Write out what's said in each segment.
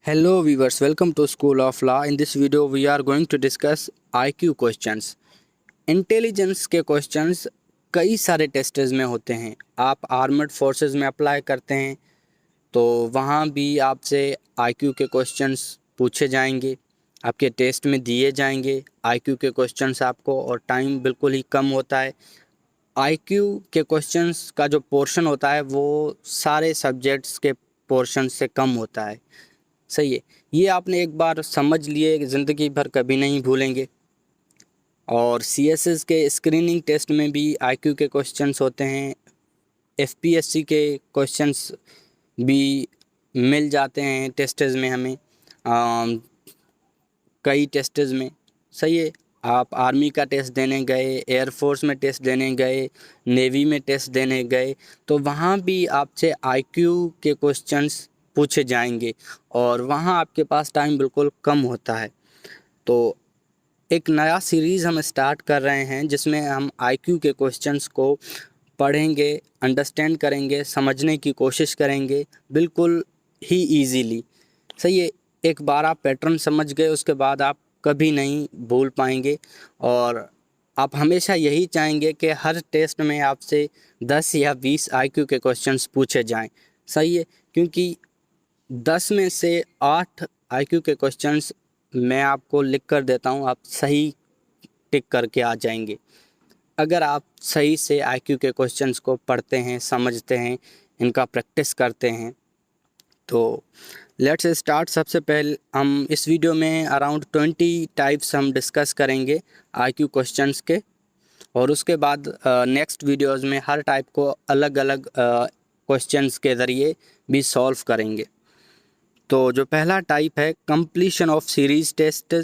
Hello viewers, welcome to School of Law. In this video we are going to discuss IQ questions. Intelligence के questions कई सारे tests में होते हैं। आप आर्मड फोर्सेस में अप्लाई करते हैं तो वहाँ भी आपसे IQ के क्वेश्चंस पूछे जाएंगे, आपके टेस्ट में दिए जाएंगे IQ के क्वेश्चंस आपको, और टाइम बिल्कुल ही कम होता है। IQ के क्वेश्चंस का जो पोर्शन होता है वो सारे सब्जेक्ट्स के पोर्शन से कम होता है। सही है, ये आपने एक बार समझ लिए ज़िंदगी भर कभी नहीं भूलेंगे। और CSS के स्क्रीनिंग टेस्ट में भी IQ के क्वेश्चंस होते हैं, FPSC के क्वेश्चंस भी मिल जाते हैं टेस्ट्स में हमें, कई टेस्ट्स में। सही है, आप आर्मी का टेस्ट देने गए, एयरफोर्स में टेस्ट देने गए, नेवी में टेस्ट देने गए तो वहाँ भी आपसे IQ के क्वेश्चंस पूछे जाएंगे और वहाँ आपके पास टाइम बिल्कुल कम होता है। तो एक नया सीरीज़ हम स्टार्ट कर रहे हैं जिसमें हम IQ के क्वेश्चंस को पढ़ेंगे, अंडरस्टैंड करेंगे, समझने की कोशिश करेंगे बिल्कुल ही इजीली। सही है, एक बार आप पैटर्न समझ गए उसके बाद आप कभी नहीं भूल पाएंगे और आप हमेशा यही चाहेंगे कि हर टेस्ट में आपसे 10 या 20 IQ के क्वेश्चंस पूछे जाएं। सही है, क्योंकि 10 में से 8 IQ के क्वेश्चंस मैं आपको लिख कर देता हूं, आप सही टिक करके आ जाएंगे अगर आप सही से IQ के क्वेश्चंस को पढ़ते हैं, समझते हैं, इनका प्रैक्टिस करते हैं। तो लेट्स स्टार्ट। सबसे पहले हम इस वीडियो में अराउंड 20 टाइप्स हम डिस्कस करेंगे IQ क्वेश्चंस के, और उसके बाद नेक्स्ट वीडियोस में हर टाइप को अलग अलग क्वेश्चंस के ज़रिए भी सॉल्व करेंगे। तो जो पहला टाइप है कंप्लीशन ऑफ सीरीज़ टेस्ट।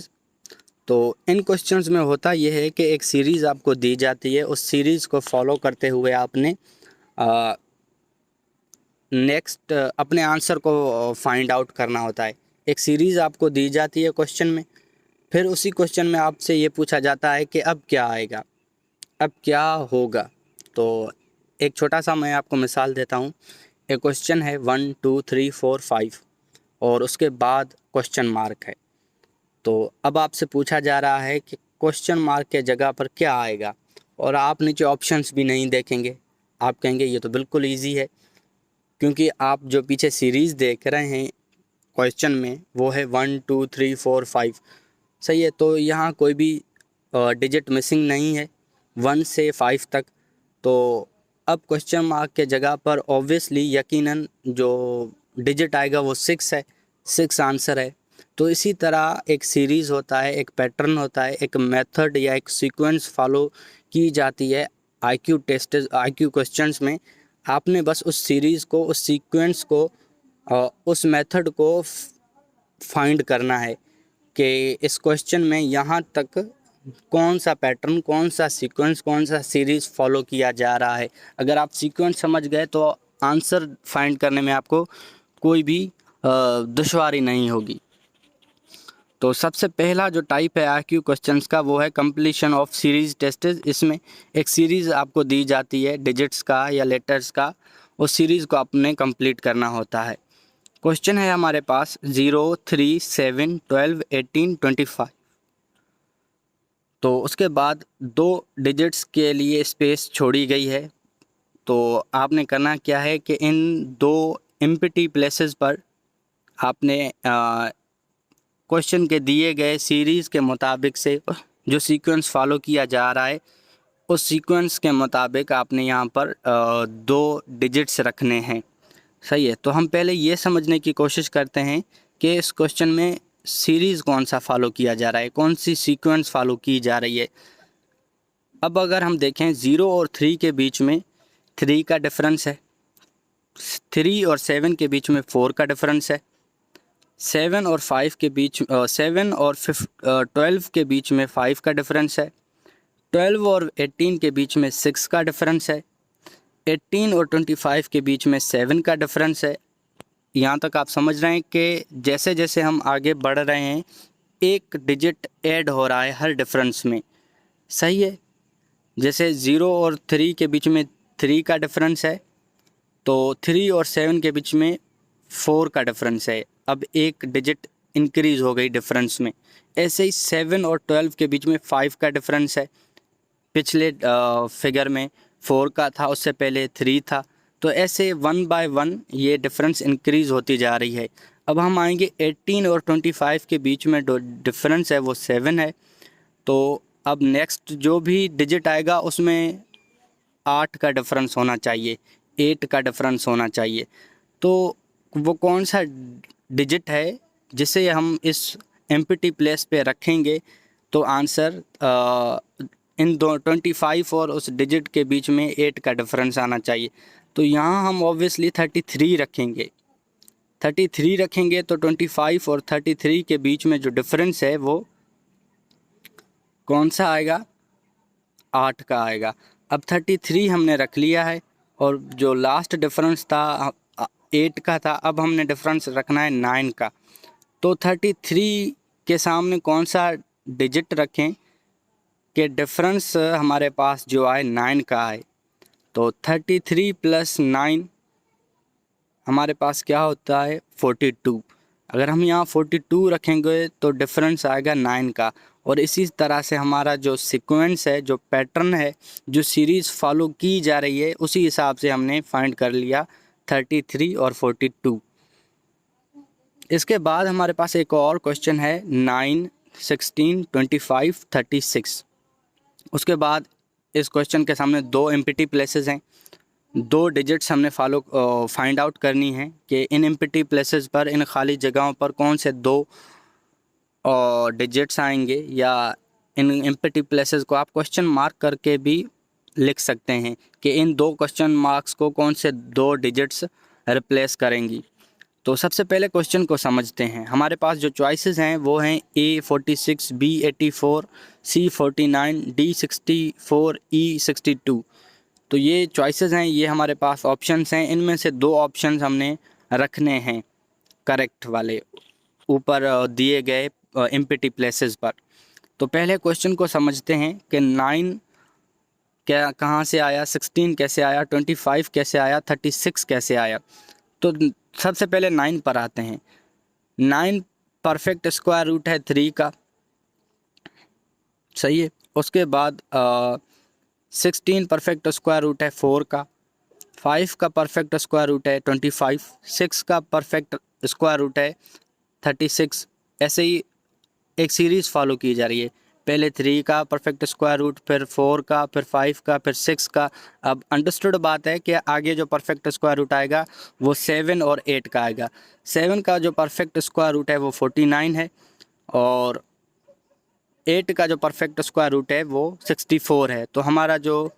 तो इन क्वेश्चंस में होता यह है कि एक सीरीज़ आपको दी जाती है, उस सीरीज़ को फॉलो करते हुए आपने नेक्स्ट अपने आंसर को फाइंड आउट करना होता है। एक सीरीज़ आपको दी जाती है क्वेश्चन में, फिर उसी क्वेश्चन में आपसे ये पूछा जाता है कि अब क्या आएगा, अब क्या होगा। तो एक छोटा सा मैं आपको मिसाल देता हूँ। एक क्वेश्चन है 1 2 3 4 5 और उसके बाद क्वेश्चन मार्क है। तो अब आपसे पूछा जा रहा है कि क्वेश्चन मार्क के जगह पर क्या आएगा, और आप नीचे ऑप्शंस भी नहीं देखेंगे। आप कहेंगे ये तो बिल्कुल इजी है, क्योंकि आप जो पीछे सीरीज़ देख रहे हैं क्वेश्चन में वो है 1 2 3 4 5। सही है, तो यहाँ कोई भी डिजिट मिसिंग नहीं है 1 से 5 तक। तो अब क्वेश्चन मार्क के जगह पर ऑब्वियसली यकीनन जो डिजिट आएगा वो 6 है, 6 आंसर है। तो इसी तरह एक सीरीज़ होता है, एक पैटर्न होता है, एक मेथड या एक सीक्वेंस फॉलो की जाती है IQ टेस्ट, IQ क्वेश्चंस में। आपने बस उस सीरीज़ को, उस सीक्वेंस को, उस मेथड को फाइंड करना है कि इस क्वेश्चन में यहाँ तक कौन सा पैटर्न, कौन सा सीक्वेंस, कौन सा सीरीज़ फॉलो किया जा रहा है। अगर आप सीक्वेंस समझ गए तो आंसर फाइंड करने में आपको कोई भी दुश्वारी नहीं होगी। तो सबसे पहला जो टाइप है IQ क्वेश्चंस का वो है कंप्लीशन ऑफ सीरीज़ टेस्ट। इसमें एक सीरीज़ आपको दी जाती है डिजिट्स का या लेटर्स का, उस सीरीज़ को आपने कंप्लीट करना होता है। क्वेश्चन है हमारे पास 0 3 7 12 18 25। तो उसके बाद 2 डिजिट्स के लिए स्पेस छोड़ी गई है। तो आपने करना क्या है कि इन 2 एम्प्टी प्लेसेस पर आपने क्वेश्चन के दिए गए सीरीज़ के मुताबिक से जो सीक्वेंस फॉलो किया जा रहा है उस सीक्वेंस के मुताबिक आपने यहाँ पर 2 डिजिट्स रखने हैं। सही है, तो हम पहले ये समझने की कोशिश करते हैं कि इस क्वेश्चन में सीरीज़ कौन सा फॉलो किया जा रहा है, कौन सी सीक्वेंस फॉलो की जा रही है। अब अगर हम देखें 0 और 3 के बीच में 3 का डिफरेंस है, 3 और 7 के बीच में 4 का डिफरेंस है, 7 और 5 के बीच 7 और 12 के बीच में 5 का डिफरेंस है, 12 और 18 के बीच में 6 का डिफरेंस है, 18 और 25 के बीच में 7 का डिफरेंस है। यहाँ तक आप समझ रहे हैं कि जैसे जैसे हम आगे बढ़ रहे हैं एक डिजिट ऐड हो रहा है हर डिफरेंस में। सही है, जैसे 0 और 3 के बीच में 3 का डिफरेंस है तो 3 और 7 के बीच में 4 का डिफरेंस है। अब एक डिजिट इंक्रीज हो गई डिफरेंस में। ऐसे ही 7 और 12 के बीच में 5 का डिफरेंस है। पिछले फिगर में 4 का था, उससे पहले 3 था। तो ऐसे 1 बाय 1 ये डिफरेंस इंक्रीज होती जा रही है। अब हम आएंगे 18 और 25 के बीच में जो डिफरेंस है वो 7 है। तो अब नेक्स्ट जो भी डिजिट आएगा उसमें 8 का डिफरेंस होना चाहिए, 8 का डिफरेंस होना चाहिए। तो वो कौन सा डिजिट है जिसे हम इस एम्प्टी प्लेस पे रखेंगे? तो आंसर इन दो 25 और उस डिजिट के बीच में 8 का डिफरेंस आना चाहिए। तो यहाँ हम ऑब्वियसली 33 रखेंगे। 33 रखेंगे तो 25 और 33 के बीच में जो डिफरेंस है वो कौन सा आएगा? 8 का आएगा। अब 33 हमने रख लिया है और जो लास्ट डिफरेंस था 8 का था, अब हमने डिफरेंस रखना है 9 का। तो 33 के सामने कौन सा डिजिट रखें कि डिफरेंस हमारे पास जो आए 9 का आए? तो 33 प्लस 9 हमारे पास क्या होता है? 42। अगर हम यहाँ 42 रखेंगे तो डिफरेंस आएगा 9 का। और इसी तरह से हमारा जो सीक्वेंस है, जो पैटर्न है, जो सीरीज़ फॉलो की जा रही है, उसी हिसाब से हमने फाइंड कर लिया 33 और 42। इसके बाद हमारे पास एक और क्वेश्चन है 9, 16, 25, 36। उसके बाद इस क्वेश्चन के सामने 2 एम्प्टी प्लेसेस हैं। 2 डिजिट्स हमने फाइंड आउट करनी है कि इन एम्प्टी प्लेसेस पर, इन खाली जगहों पर कौन से 2 डिजिट्स आएंगे, या इन एम्प्टी प्लेसेस को आप क्वेश्चन मार्क करके भी लिख सकते हैं कि इन 2 क्वेश्चन मार्क्स को कौन से 2 डिजिट्स रिप्लेस करेंगी। तो सबसे पहले क्वेश्चन को समझते हैं। हमारे पास जो चॉइसेस हैं वो हैं A46, B84, C49, D64, E62। तो ये चॉइसेस हैं, ये हमारे पास ऑप्शंस हैं। इनमें से 2 ऑप्शंस हमने रखने हैं करेक्ट वाले ऊपर दिए गए एम्प्टी प्लेसेस पर। तो पहले क्वेश्चन को समझते हैं कि 9 क्या कहाँ से आया, 16 कैसे आया, 25 कैसे आया, 36 कैसे आया। तो सबसे पहले 9 पर आते हैं। 9 परफेक्ट स्क्वायर रूट है 3 का, सही है। उसके बाद 16 परफेक्ट स्क्वायर रूट है 4 का, 5 का परफेक्ट स्क्वायर रूट है 25, 6 का परफेक्ट स्क्वायर रूट है 36। ऐसे ही एक सीरीज़ फॉलो की जा रही है, पहले 3 का परफेक्ट स्क्वायर रूट, फिर 4 का, फिर 5 का, फिर 6 का। अब अंडरस्टूड बात है कि आगे जो परफेक्ट स्क्वायर रूट आएगा वो 7 और 8 का आएगा। 7 का जो परफेक्ट स्क्वायर रूट है वो 49 है, और 8 का जो परफेक्ट स्क्वायर रूट है वो 64 है। तो हमारा जो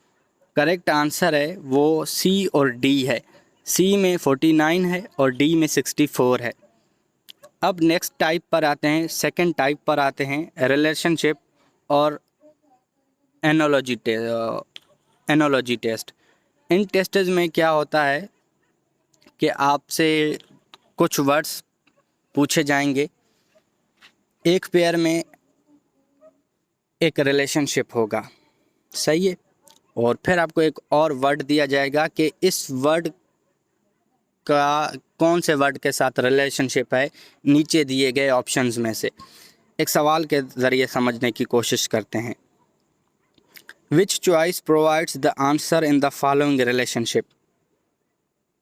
करेक्ट आंसर है वो सी और डी है। सी में 49 है और डी में 64 है। अब नेक्स्ट टाइप पर आते हैं, सेकंड टाइप पर आते हैं, रिलेशनशिप और एनोलॉजी टेस्ट। इन टेस्ट्स में क्या होता है कि आपसे कुछ वर्ड्स पूछे जाएंगे, एक पेयर में एक रिलेशनशिप होगा, सही है। और फिर आपको एक और वर्ड दिया जाएगा कि इस वर्ड का कौन से वर्ड के साथ रिलेशनशिप है नीचे दिए गए ऑप्शंस में से। एक सवाल के ज़रिए समझने की कोशिश करते हैं। Which choice provides the answer in the following relationship?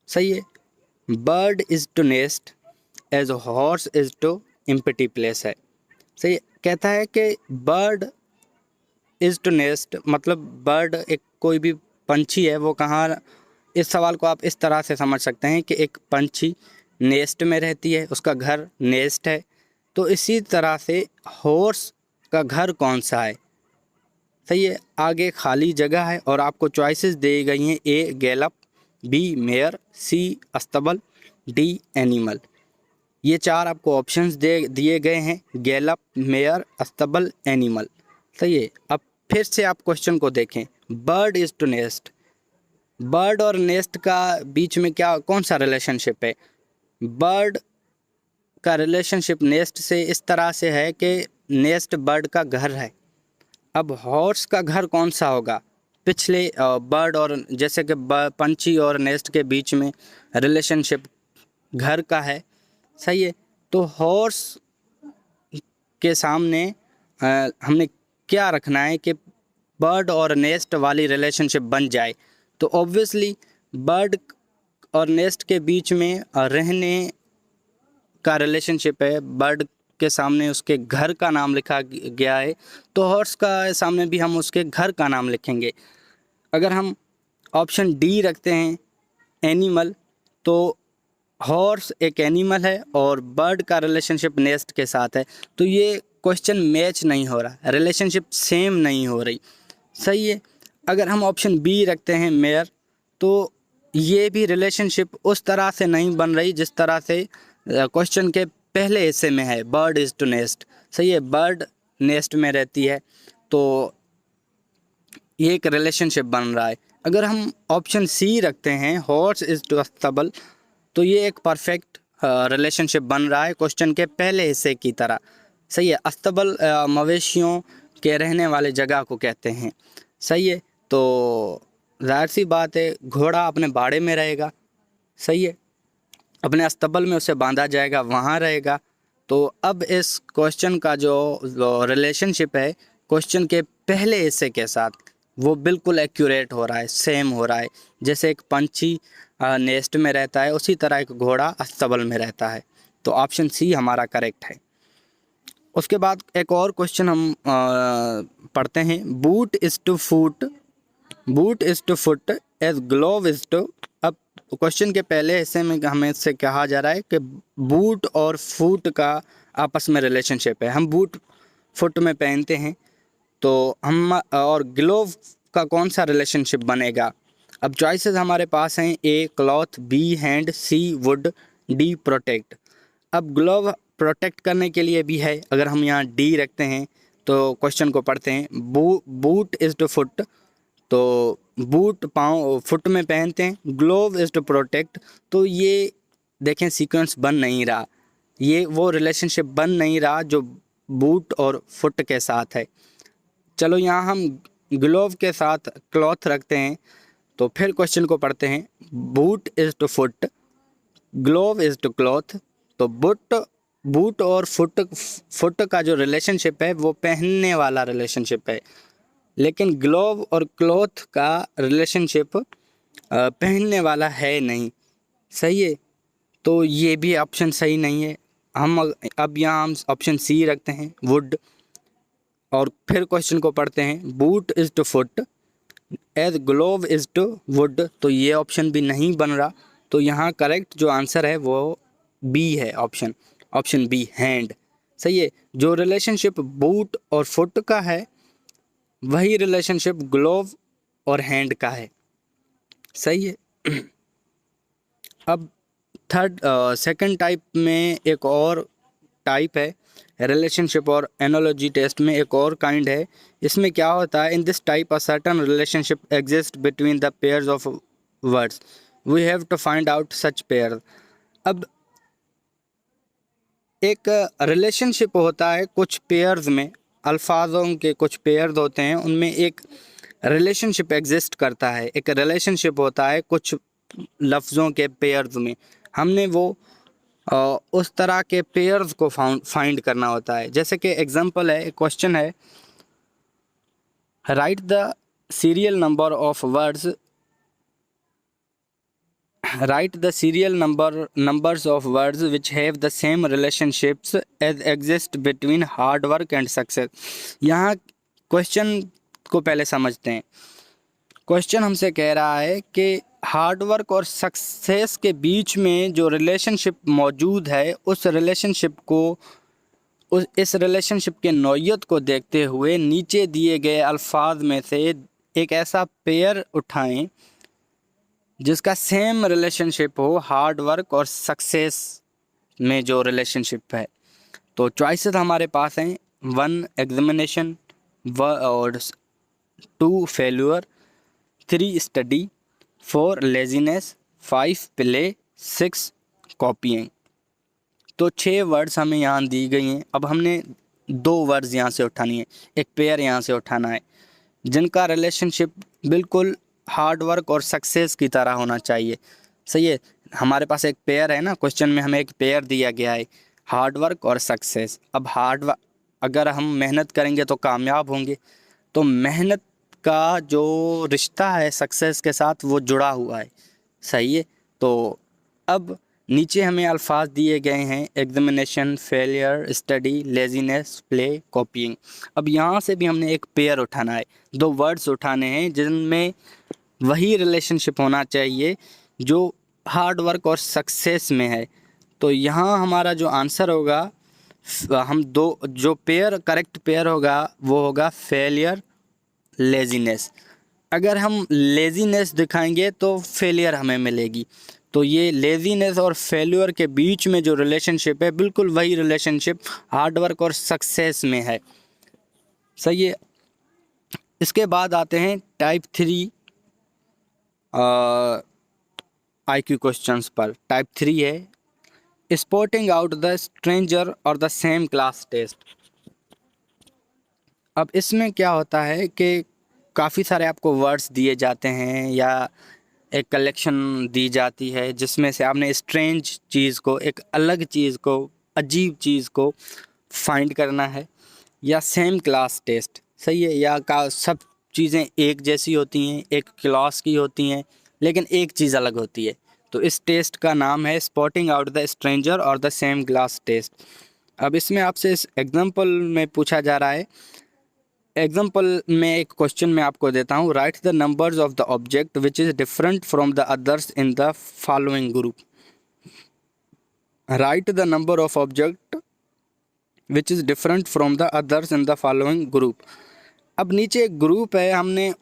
सही है। Bird is to nest as horse is to empty place है, सही है। कहता है कि बर्ड इज़ टू नेस्ट, मतलब बर्ड एक कोई भी पंछी है, वो कहाँ, इस सवाल को आप इस तरह से समझ सकते हैं कि एक पंछी नेस्ट में रहती है, उसका घर नेस्ट है। तो इसी तरह से हॉर्स का घर कौन सा है? सही है। आगे खाली जगह है और आपको चॉइसेस दी गई हैं, ए गैलप, बी मेयर, सी अस्तबल, डी एनिमल। ये 4 आपको ऑप्शंस दिए गए हैं, गैलप, मेयर, अस्तबल, एनिमल, सही है। अब फिर से आप क्वेश्चन को देखें, bird is to nest, bird और नेस्ट का बीच में क्या कौन सा रिलेशनशिप है? बर्ड का रिलेशनशिप नेस्ट से इस तरह से है कि नेस्ट बर्ड का घर है। अब हॉर्स का घर कौन सा होगा? पिछले बर्ड और जैसे कि पंछी और नेस्ट के बीच में रिलेशनशिप घर का है, सही है। तो हॉर्स के सामने हमने क्या रखना है कि बर्ड और नेस्ट वाली रिलेशनशिप बन जाए। तो ऑब्वियसली बर्ड और नेस्ट के बीच में रहने का रिलेशनशिप है। बर्ड के सामने उसके घर का नाम लिखा गया है, तो हॉर्स का सामने भी हम उसके घर का नाम लिखेंगे। अगर हम ऑप्शन डी रखते हैं एनिमल, तो हॉर्स एक एनिमल है और बर्ड का रिलेशनशिप नेस्ट के साथ है, तो ये क्वेश्चन मैच नहीं हो रहा, रिलेशनशिप सेम नहीं हो रही। सही है। अगर हम ऑप्शन बी रखते हैं मेयर, तो ये भी रिलेशनशिप उस तरह से नहीं बन रही जिस तरह से क्वेश्चन के पहले हिस्से में है, बर्ड इज़ टू नेस्ट। सही है, बर्ड नेस्ट में रहती है, तो ये एक रिलेशनशिप बन रहा है। अगर हम ऑप्शन सी रखते हैं हॉर्स इज़ टू अस्तबल, तो ये एक परफेक्ट रिलेशनशिप बन रहा है क्वेश्चन के पहले हिस्से की तरह। सही है, अस्तबल मवेशियों के रहने वाले जगह को कहते हैं। सही है, तो जाहिर सी बात है घोड़ा अपने बाड़े में रहेगा। सही है, अपने अस्तबल में उसे बांधा जाएगा, वहाँ रहेगा। तो अब इस क्वेश्चन का जो रिलेशनशिप है क्वेश्चन के पहले हिस्से के साथ, वो बिल्कुल एक्यूरेट हो रहा है, सेम हो रहा है। जैसे एक पंछी नेस्ट में रहता है, उसी तरह एक घोड़ा अस्तबल में रहता है। तो ऑप्शन सी हमारा करेक्ट है। उसके बाद एक और क्वेश्चन हम पढ़ते हैं। Boot is to foot, boot is to foot as glove is to. अब क्वेश्चन के पहले हिस्से में हमें इससे कहा जा रहा है कि बूट और फुट का आपस में रिलेशनशिप है। हम बूट फुट में पहनते हैं, तो हम और ग्लोव का कौन सा रिलेशनशिप बनेगा। अब चॉइसेस हमारे पास हैं, A cloth, B hand, C wood, D protect. अब ग्लोव प्रोटेक्ट करने के लिए भी है। अगर हम यहाँ डी रखते हैं तो क्वेश्चन को पढ़ते हैं। बूट इज़ टू फुट, तो बूट पाँव फुट में पहनते हैं, ग्लोव इज़ टू प्रोटेक्ट। तो ये देखें सीक्वेंस बन नहीं रहा, ये वो रिलेशनशिप बन नहीं रहा जो बूट और फुट के साथ है। चलो यहाँ हम ग्लोव के साथ क्लॉथ रखते हैं, तो फिर क्वेश्चन को पढ़ते हैं। Boot is to foot, glove is to cloth. तो बूट और फुट का जो रिलेशनशिप है वो पहनने वाला रिलेशनशिप है, लेकिन ग्लोव और क्लॉथ का रिलेशनशिप पहनने वाला है नहीं। सही है, तो ये भी ऑप्शन सही नहीं है। हम अब यहाँ हम ऑप्शन सी रखते हैं वुड, और फिर क्वेश्चन को पढ़ते हैं। Boot is to foot as glove is to wood, तो ये ऑप्शन भी नहीं बन रहा। तो यहाँ करेक्ट जो आंसर है वो बी है, ऑप्शन बी हैंड। सही है, जो रिलेशनशिप बूट और फुट का है वही रिलेशनशिप ग्लोव और हैंड का है। सही है। अब सेकंड टाइप में एक और टाइप है रिलेशनशिप, और एनालॉजी टेस्ट में एक और काइंड है। इसमें क्या होता है, in this type a certain relationship exist between the pairs of words, we have to find out such pair. अब एक रिलेशनशिप होता है कुछ पेयर्स में, अल्फाजों के कुछ पेयर्स होते हैं, उनमें एक रिलेशनशिप एग्जिस्ट करता है। एक रिलेशनशिप होता है कुछ लफ्ज़ों के पेयर्स में, हमने वो उस तरह के पेयर्स को फाइंड करना होता है। जैसे कि एग्जांपल है, एक क्वेश्चन है, right the serial number of words, write the serial numbers of words which have the same relationships as exist between hard work and success। यहाँ क्वेश्चन को पहले समझते हैं। क्वेश्चन हमसे कह रहा है कि हार्ड वर्क और सक्सेस के बीच में जो रिलेशनशिप मौजूद है, उस रिलेशनशिप को इस रिलेशनशिप के नौइयत को देखते हुए नीचे दिए गए अल्फाज में से एक ऐसा पेयर उठाएं जिसका सेम रिलेशनशिप हो हार्ड वर्क और सक्सेस में जो रिलेशनशिप है। तो चॉइसेस हमारे पास हैं, 1 एग्जामिनेशन, और 2 failure, 3 study, 4 laziness, 5 play, 6 copying. तो 6 वर्ड्स हमें यहाँ दी गई हैं। अब हमने 2 वर्ड्स यहाँ से उठानी है, एक पेयर यहाँ से उठाना है जिनका रिलेशनशिप बिल्कुल हार्ड वर्क और सक्सेस की तरह होना चाहिए। सही है, हमारे पास एक पेयर है ना, क्वेश्चन में हमें एक पेयर दिया गया है। हार्ड वर्क और सक्सेस। अब अगर हम मेहनत करेंगे तो कामयाब होंगे, तो मेहनत का जो रिश्ता है सक्सेस के साथ वो जुड़ा हुआ है। सही है। तो अब नीचे हमें अल्फाज दिए गए हैं, examination, failure, study, laziness, play, copying. अब यहाँ से भी हमने एक पेयर उठाना है, दो वर्ड्स उठाने हैं जिनमें वही रिलेशनशिप होना चाहिए जो हार्ड वर्क और सक्सेस में है। तो यहाँ हमारा जो आंसर होगा, हम दो जो पेयर करेक्ट पेयर होगा वो होगा फेलियर, लेजीनेस। अगर हम लेजीनेस दिखाएंगे तो फेलियर हमें मिलेगी। तो ये लेजीनेस और फेलियर के बीच में जो रिलेशनशिप है, बिल्कुल वही रिलेशनशिप हार्ड वर्क और सक्सेस में है। सही है। इसके बाद आते हैं टाइप 3 IQ क्वेश्चंस पर। टाइप 3 है स्पॉटिंग आउट द स्ट्रेंजर और द सेम क्लास टेस्ट। अब इसमें क्या होता है कि काफ़ी सारे आपको वर्ड्स दिए जाते हैं या एक कलेक्शन दी जाती है जिसमें से आपने स्ट्रेंज चीज़ को, एक अलग चीज़ को, अजीब चीज़ को फाइंड करना है, या सेम क्लास टेस्ट। सही है। या का सब चीज़ें एक जैसी होती हैं, एक क्लास की होती हैं, लेकिन एक चीज़ अलग होती है। तो इस टेस्ट का नाम है स्पॉटिंग आउट द स्ट्रेंजर और द सेम क्लास टेस्ट। अब इसमें आपसे इस एग्जाम्पल में पूछा जा रहा है, एग्जाम्पल में एक क्वेश्चन मैं आपको देता हूँ, right the numbers of the object which is different from the others in the following group. Right the number of object which is different from the others in the following group. अब नीचे एक group है, हमने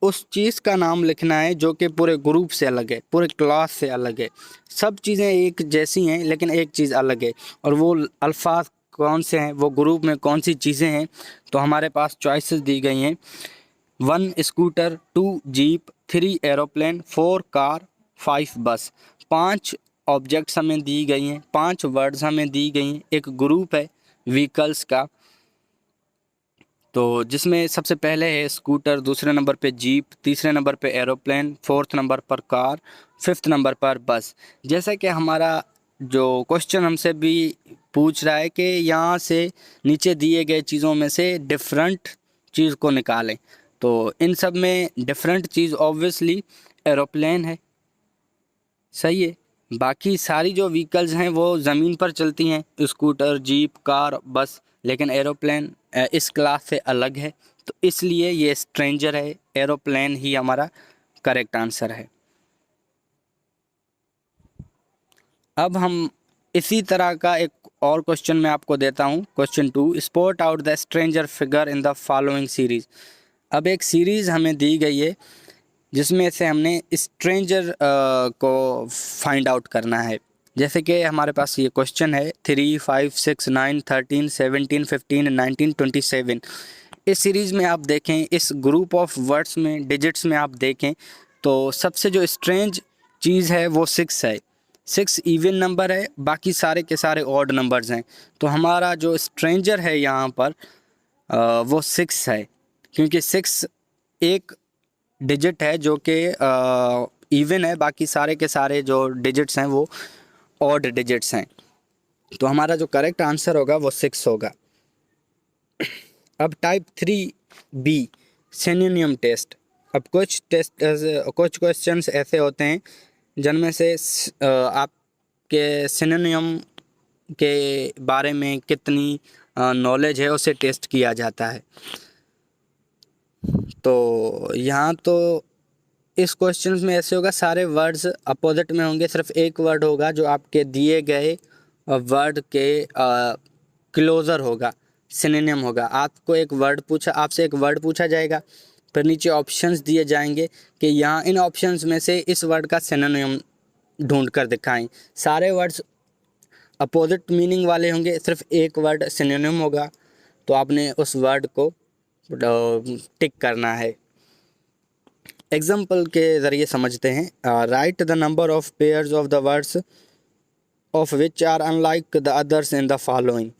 उस चीज़ का नाम लिखना है जो कि पूरे ग्रुप से अलग है, पूरे क्लास से अलग है। सब चीज़ें एक जैसी हैं लेकिन एक चीज़ अलग है, और वो अल्फाज कौन से हैं, वो ग्रुप में कौन सी चीज़ें हैं। तो हमारे पास चॉइसेस दी गई हैं, 1 स्कूटर, 2 जीप, 3 एरोप्लेन, 4 कार, 5 बस। 5 ऑब्जेक्ट्स हमें दी गई हैं, 5 वर्ड्स हमें दी गई हैं, एक ग्रुप है व्हीकल्स का। तो जिसमें सबसे पहले है स्कूटर, दूसरे नंबर पे जीप, तीसरे नंबर पे एरोप्लेन, फोर्थ नंबर पर कार, फिफ्थ नंबर पर बस। जैसा कि हमारा जो क्वेश्चन हमसे भी पूछ रहा है कि यहाँ से नीचे दिए गए चीज़ों में से डिफरेंट चीज़ को निकालें, तो इन सब में डिफरेंट चीज़ ऑब्वियसली एरोप्लेन है। सही है। बाकी सारी जो व्हीकल्स हैं वो ज़मीन पर चलती हैं, स्कूटर, जीप, कार, बस, लेकिन एरोप्लेन इस क्लास से अलग है, तो इसलिए ये स्ट्रेंजर है, एरोप्लेन ही हमारा करेक्ट आंसर है। अब हम इसी तरह का एक और क्वेश्चन मैं आपको देता हूँ, question 2, spot out the stranger figure in the following series. अब एक सीरीज़ हमें दी गई है जिसमें से हमने स्ट्रेंजर को फाइंड आउट करना है। जैसे कि हमारे पास ये क्वेश्चन है 3, 5, 6, 9, 13, 17, 15, 19, 27। इस सीरीज़ में आप देखें, इस ग्रुप ऑफ वर्ड्स में, डिजिट्स में आप देखें तो सबसे जो स्ट्रेंज चीज़ है वो 6 है। 6 इवन नंबर है, बाकी सारे के सारे ऑड नंबर्स हैं। तो हमारा जो स्ट्रेंजर है यहाँ पर वो 6 है, क्योंकि 6 एक डिजिट है जो कि इवन है, बाकी सारे के सारे जो डिजिट्स हैं वो ऑड डिजिट्स हैं। तो हमारा जो करेक्ट आंसर होगा वो 6 होगा। अब टाइप 3B सिनोनिम टेस्ट। अब कुछ क्वेश्चंस ऐसे होते हैं जिनमें से आपके सिनोनिम के बारे में कितनी नॉलेज है उसे टेस्ट किया जाता है। तो यहाँ तो इस क्वेश्चंस में ऐसे होगा, सारे वर्ड्स अपोजिट में होंगे, सिर्फ एक वर्ड होगा जो आपके दिए गए वर्ड के क्लोज़र होगा, सिनोनिम होगा। आपसे एक वर्ड पूछा जाएगा, फिर नीचे ऑप्शंस दिए जाएंगे कि यहाँ इन ऑप्शंस में से इस वर्ड का सिनोनिम ढूंढ कर दिखाएं। सारे वर्ड्स अपोजिट मीनिंग वाले होंगे, सिर्फ एक वर्ड सिनोनिम होगा, तो आपने उस वर्ड को टिक करना है। एग्जाम्पल के ज़रिए समझते हैं। Write the number of pairs of the words of which are unlike the others in the following.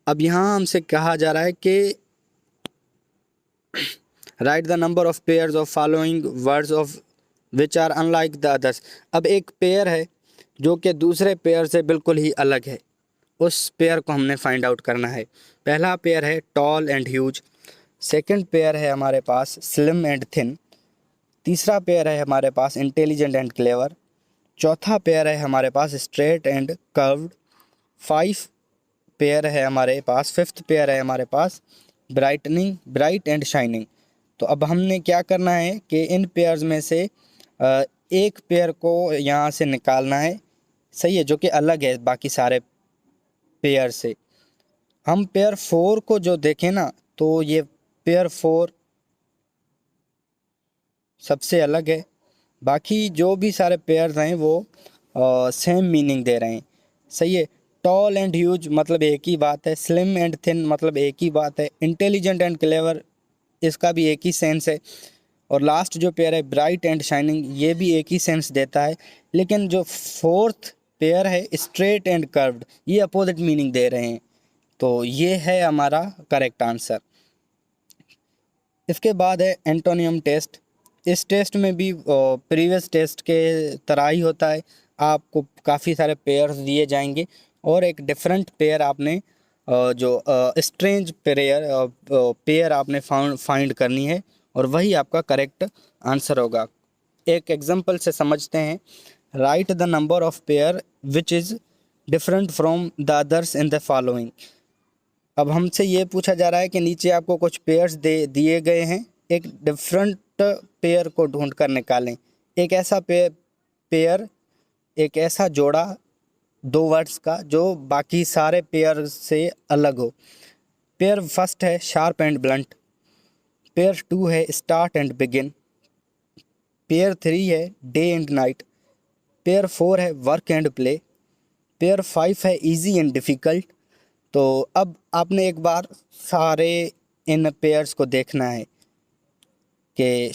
अब यहाँ हमसे कहा जा रहा है कि write the number of pairs of following words of which are unlike the others. अब एक पेयर है जो कि दूसरे पेयर से बिल्कुल ही अलग है, उस पेयर को हमने फाइंड आउट करना है। पहला पेयर है tall and huge, second pair है हमारे पास स्लिम एंड थिन, तीसरा पेयर है हमारे पास इंटेलिजेंट एंड क्लेवर, चौथा पेयर है हमारे पास straight and curved, fifth pair है हमारे पास ब्राइट एंड शाइनिंग। तो अब हमने क्या करना है कि इन पेयर्स में से एक पेयर को यहाँ से निकालना है, सही है, जो कि अलग है बाकी सारे पेयर से। हम पेयर 4 को जो देखें ना, तो ये पेयर 4 सबसे अलग है, बाकी जो भी सारे पेयर्स हैं वो सेम मीनिंग दे रहे हैं, सही है। टॉल एंड ह्यूज मतलब एक ही बात है, स्लिम एंड थिन मतलब एक ही बात है, इंटेलिजेंट एंड क्लेवर इसका भी एक ही सेंस है, और लास्ट जो पेयर है ब्राइट एंड शाइनिंग ये भी एक ही सेंस देता है। लेकिन जो फोर्थ पेयर है स्ट्रेट एंड कर्व्ड ये अपोजिट मीनिंग दे रहे हैं। तो ये है हमारा करेक्ट आंसर। इसके बाद है एंटोनियम टेस्ट। इस टेस्ट में भी प्रीवियस टेस्ट के तरह ही होता है, आपको काफ़ी सारे पेयर्स दिए जाएंगे और एक डिफरेंट पेयर आपने जो स्ट्रेंज पेयर आपने फाइंड करनी है और वही आपका करेक्ट आंसर होगा। एक एग्जांपल से समझते हैं। Write the number of pair which is different from the others in the following. अब हमसे ये पूछा जा रहा है कि नीचे आपको कुछ पेयर्स दिए गए हैं, एक डिफरेंट पेयर को ढूंढ कर निकालें। एक ऐसा पेयर एक ऐसा जोड़ा दो वर्ड्स का जो बाकी सारे पेयर से अलग हो। पेयर फर्स्ट है शार्प एंड ब्लंट, पेयर 2 है स्टार्ट एंड बिगिन, पेयर 3 है डे एंड नाइट, पेयर 4 है वर्क एंड प्ले, पेयर 5 है इजी एंड डिफ़िकल्ट। तो अब आपने एक बार सारे इन पेयर्स को देखना है कि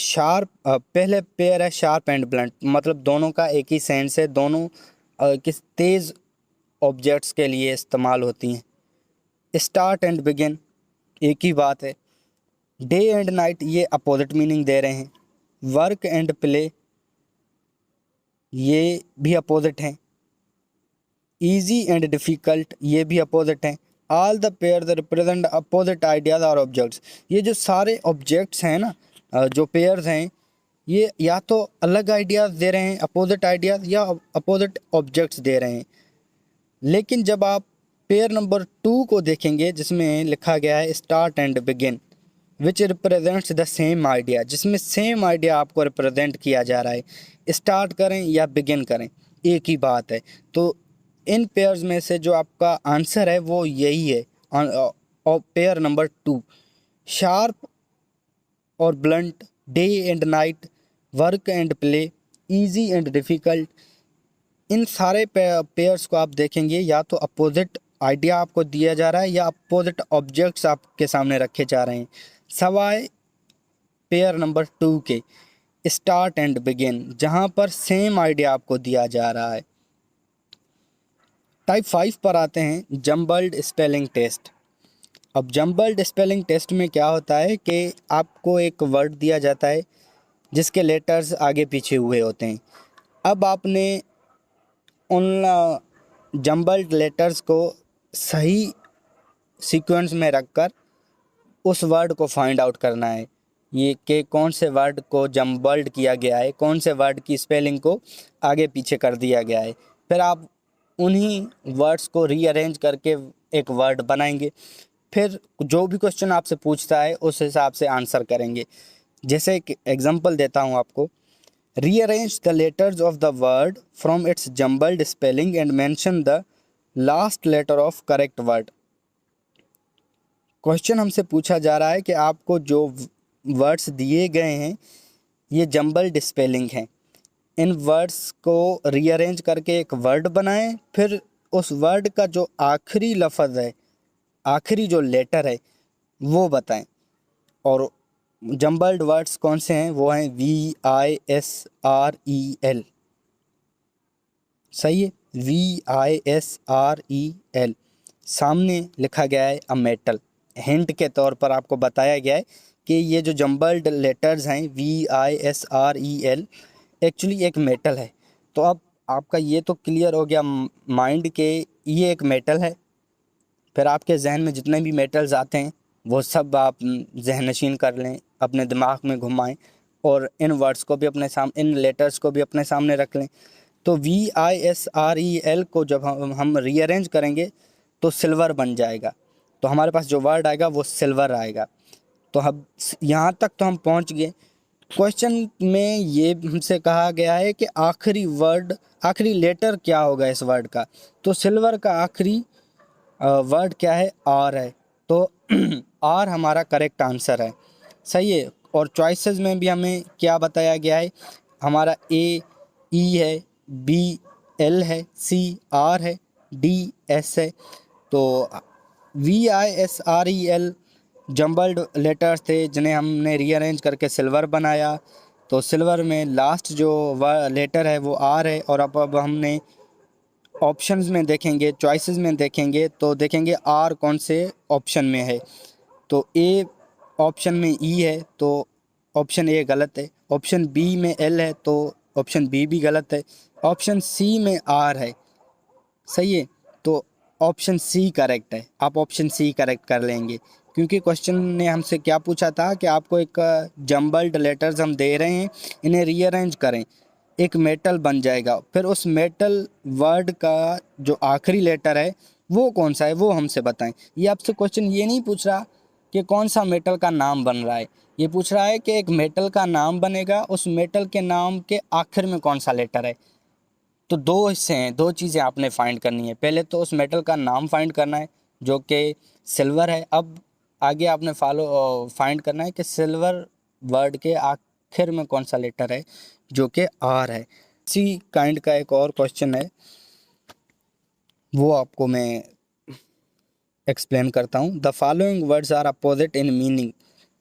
पहले पेयर है शार्प एंड ब्लंट, मतलब दोनों का एक ही सेंस है, दोनों किस तेज़ ऑब्जेक्ट्स के लिए इस्तेमाल होती हैं। स्टार्ट एंड बिगिन एक ही बात है। डे एंड नाइट ये अपोजिट मीनिंग दे रहे हैं। वर्क एंड प्ले ये भी अपोजिट हैं। ईजी एंड डिफ़िकल्ट ये भी अपोजिट हैं। All the pair the represent opposite ideas और ऑब्जेक्ट्स। ये जो सारे ऑब्जेक्ट्स हैं ना, जो पेयर्स हैं, ये या तो अलग आइडियाज़ दे रहे हैं, अपोजिट आइडियाज़, या अपोजिट ऑब्जेक्ट्स दे रहे हैं। लेकिन जब आप पेयर नंबर 2 को देखेंगे जिसमें लिखा गया है start and begin which represents the same idea, जिसमें सेम आइडिया आपको रिप्रेजेंट किया जा रहा है, स्टार्ट करें या बिगिन करें एक ही बात है। तो इन पेयर्स में से जो आपका आंसर है वो यही है, पेयर नंबर 2। शार्प और blunt, day and night, work and play, easy and difficult, इन सारे पेयर्स को आप देखेंगे या तो अपोजिट आइडिया आपको दिया जा रहा है या अपोजिट ऑब्जेक्ट्स आपके सामने रखे जा रहे हैं, सवाए पेयर नंबर 2 के स्टार्ट एंड बिगिन जहां पर सेम आइडिया आपको दिया जा रहा है। टाइप 5 पर आते हैं, जम्बल्ड स्पेलिंग टेस्ट। अब जम्बल्ड स्पेलिंग टेस्ट में क्या होता है कि आपको एक वर्ड दिया जाता है जिसके लेटर्स आगे पीछे हुए होते हैं। अब आपने उन जम्बल्ड लेटर्स को सही सीक्वेंस में रखकर उस वर्ड को फाइंड आउट करना है, ये कि कौन से वर्ड को जम्बल्ड किया गया है, कौन से वर्ड की स्पेलिंग को आगे पीछे कर दिया गया है। फिर आप उन्हीं वर्ड्स को रीअरेंज करके एक वर्ड बनाएंगे। फिर जो भी क्वेश्चन आपसे पूछता है उस हिसाब से आंसर करेंगे। जैसे एक एग्जांपल देता हूँ आपको। Rearrange the letters of the word from its jumbled spelling and mention the last letter of correct word. Question हमसे पूछा जा रहा है कि आपको जो वर्ड्स दिए गए हैं ये जम्बल्ड स्पेलिंग हैं, इन वर्ड्स को रीअरेंज करके एक वर्ड बनाएं, फिर उस वर्ड का जो आखिरी लफ्ज़ है, आखिरी जो लेटर है वो बताएं। और जम्बल्ड वर्ड्स कौन से हैं, वो हैं VISREL, सही है, VISREL। सामने लिखा गया है अ मेटल। हिंट के तौर पर आपको बताया गया है कि ये जो जम्बल्ड लेटर्स हैं VISREL एक्चुअली एक मेटल है। तो अब आपका ये तो क्लियर हो गया माइंड के ये एक मेटल है फिर आपके जहन में जितने भी मेटल्स आते हैं वो सब आप जहन नशीन कर लें, अपने दिमाग में घुमाएं और इन वर्ड्स को भी अपने सामने, इन लेटर्स को भी अपने सामने रख लें। तो VISREL को जब हम रीअरेंज करेंगे तो सिल्वर बन जाएगा। तो हमारे पास जो वर्ड आएगा वो सिल्वर आएगा। तो हम यहाँ तक तो हम पहुँच गए। क्वेश्चन में ये हमसे कहा गया है कि आखिरी लेटर क्या होगा इस वर्ड का। तो सिल्वर का आखिरी वर्ड क्या है? आर है। तो आर हमारा करेक्ट आंसर है। सही है। और चॉइसेस में भी हमें क्या बताया गया है? हमारा A E है, B L है, C R है, D S है। तो VISREL जम्बल्ड लेटर्स थे जिन्हें हमने रीअरेंज करके सिल्वर बनाया। तो सिल्वर में लास्ट जो लेटर है वो आर है। और अब हमने ऑप्शंस में देखेंगे, चॉइसेस में देखेंगे तो देखेंगे आर कौन से ऑप्शन में है। तो ए ऑप्शन में ई है तो ऑप्शन ए गलत है। ऑप्शन बी में एल है तो ऑप्शन बी भी गलत है। ऑप्शन सी में आर है। सही है। तो ऑप्शन सी करेक्ट है। आप ऑप्शन सी करेक्ट कर लेंगे क्योंकि क्वेश्चन ने हमसे क्या पूछा था कि आपको एक जम्बल्ड लेटर्स हम दे रहे हैं, इन्हें रीअरेंज करें, एक मेटल बन जाएगा। फिर उस मेटल वर्ड का जो आखिरी लेटर है वो कौन सा है वो हमसे बताएं। ये आपसे क्वेश्चन ये नहीं पूछ रहा कि कौन सा मेटल का नाम बन रहा है, ये पूछ रहा है कि एक मेटल का नाम बनेगा, उस मेटल के नाम के आखिर में कौन सा लेटर है। तो दो हिस्से हैं, दो चीज़ें आपने फाइंड करनी है। पहले तो उस मेटल का नाम फाइंड करना है जो कि सिल्वर है। अब आगे आपने फाइंड करना है कि सिल्वर वर्ड के आखिर में कौन सा लेटर है जो कि आर है। इसी काइंड का एक और क्वेश्चन है, वो आपको मैं एक्सप्लेन करता हूँ। The following words are opposite in meaning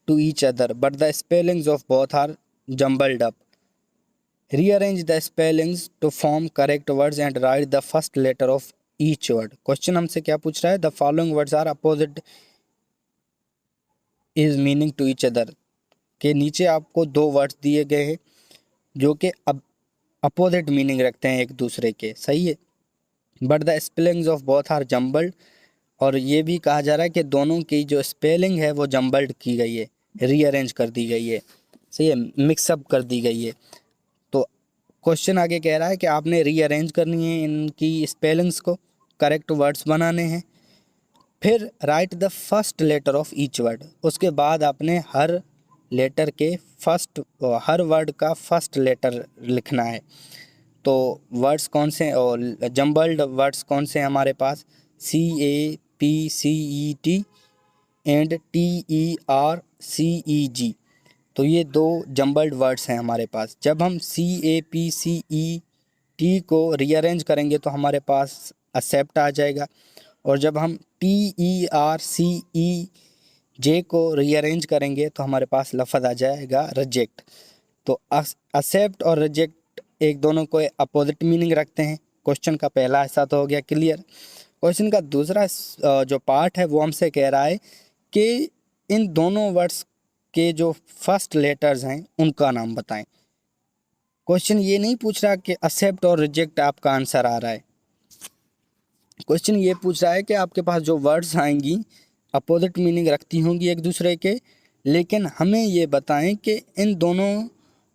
to each other but the spellings of both are jumbled up. Rearrange the spellings to form correct words and write the first letter of each word. Question हमसे क्या पूछ रहा है? The following words are opposite is meaning to each other। के नीचे आपको दो words दिए गए हैं जो कि अपोजिट मीनिंग रखते हैं एक दूसरे के। सही है। But the spellings of both are jumbled. और ये भी कहा जा रहा है कि दोनों की जो स्पेलिंग है वो जम्बल्ड की गई है, रीअरेंज कर दी गई है। सही है, मिक्सअप कर दी गई है। तो क्वेश्चन आगे कह रहा है कि आपने रीअरेंज करनी है इनकी स्पेलिंग्स को, करेक्ट वर्ड्स बनाने हैं। फिर write the first letter of each word. उसके बाद आपने हर लेटर के हर वर्ड का फर्स्ट लेटर लिखना है। तो वर्ड्स कौन से और जम्बल्ड वर्ड्स कौन से हैं हमारे पास? CAPCET and TERCEG। तो ये दो जम्बल्ड वर्ड्स हैं हमारे पास। जब हम CAPCET को रीअरेंज करेंगे तो हमारे पास एक्सेप्ट आ जाएगा। और जब हम TERCEJ को रीअरेंज करेंगे तो हमारे पास लफ्ज़ आ जाएगा रिजेक्ट। तो एक्सेप्ट और रिजेक्ट एक दोनों को अपोजिट मीनिंग रखते हैं। क्वेश्चन का पहला हिस्सा तो हो गया क्लियर। क्वेश्चन का दूसरा जो पार्ट है वो हमसे कह रहा है कि इन दोनों वर्ड्स के जो फर्स्ट लेटर्स हैं उनका नाम बताएं। क्वेश्चन ये नहीं पूछ रहा कि एक्सेप्ट और रिजेक्ट आपका आंसर आ रहा है। क्वेश्चन ये पूछ रहा है कि आपके पास जो वर्ड्स आएंगी अपोजिट मीनिंग रखती होंगी एक दूसरे के, लेकिन हमें ये बताएं कि इन दोनों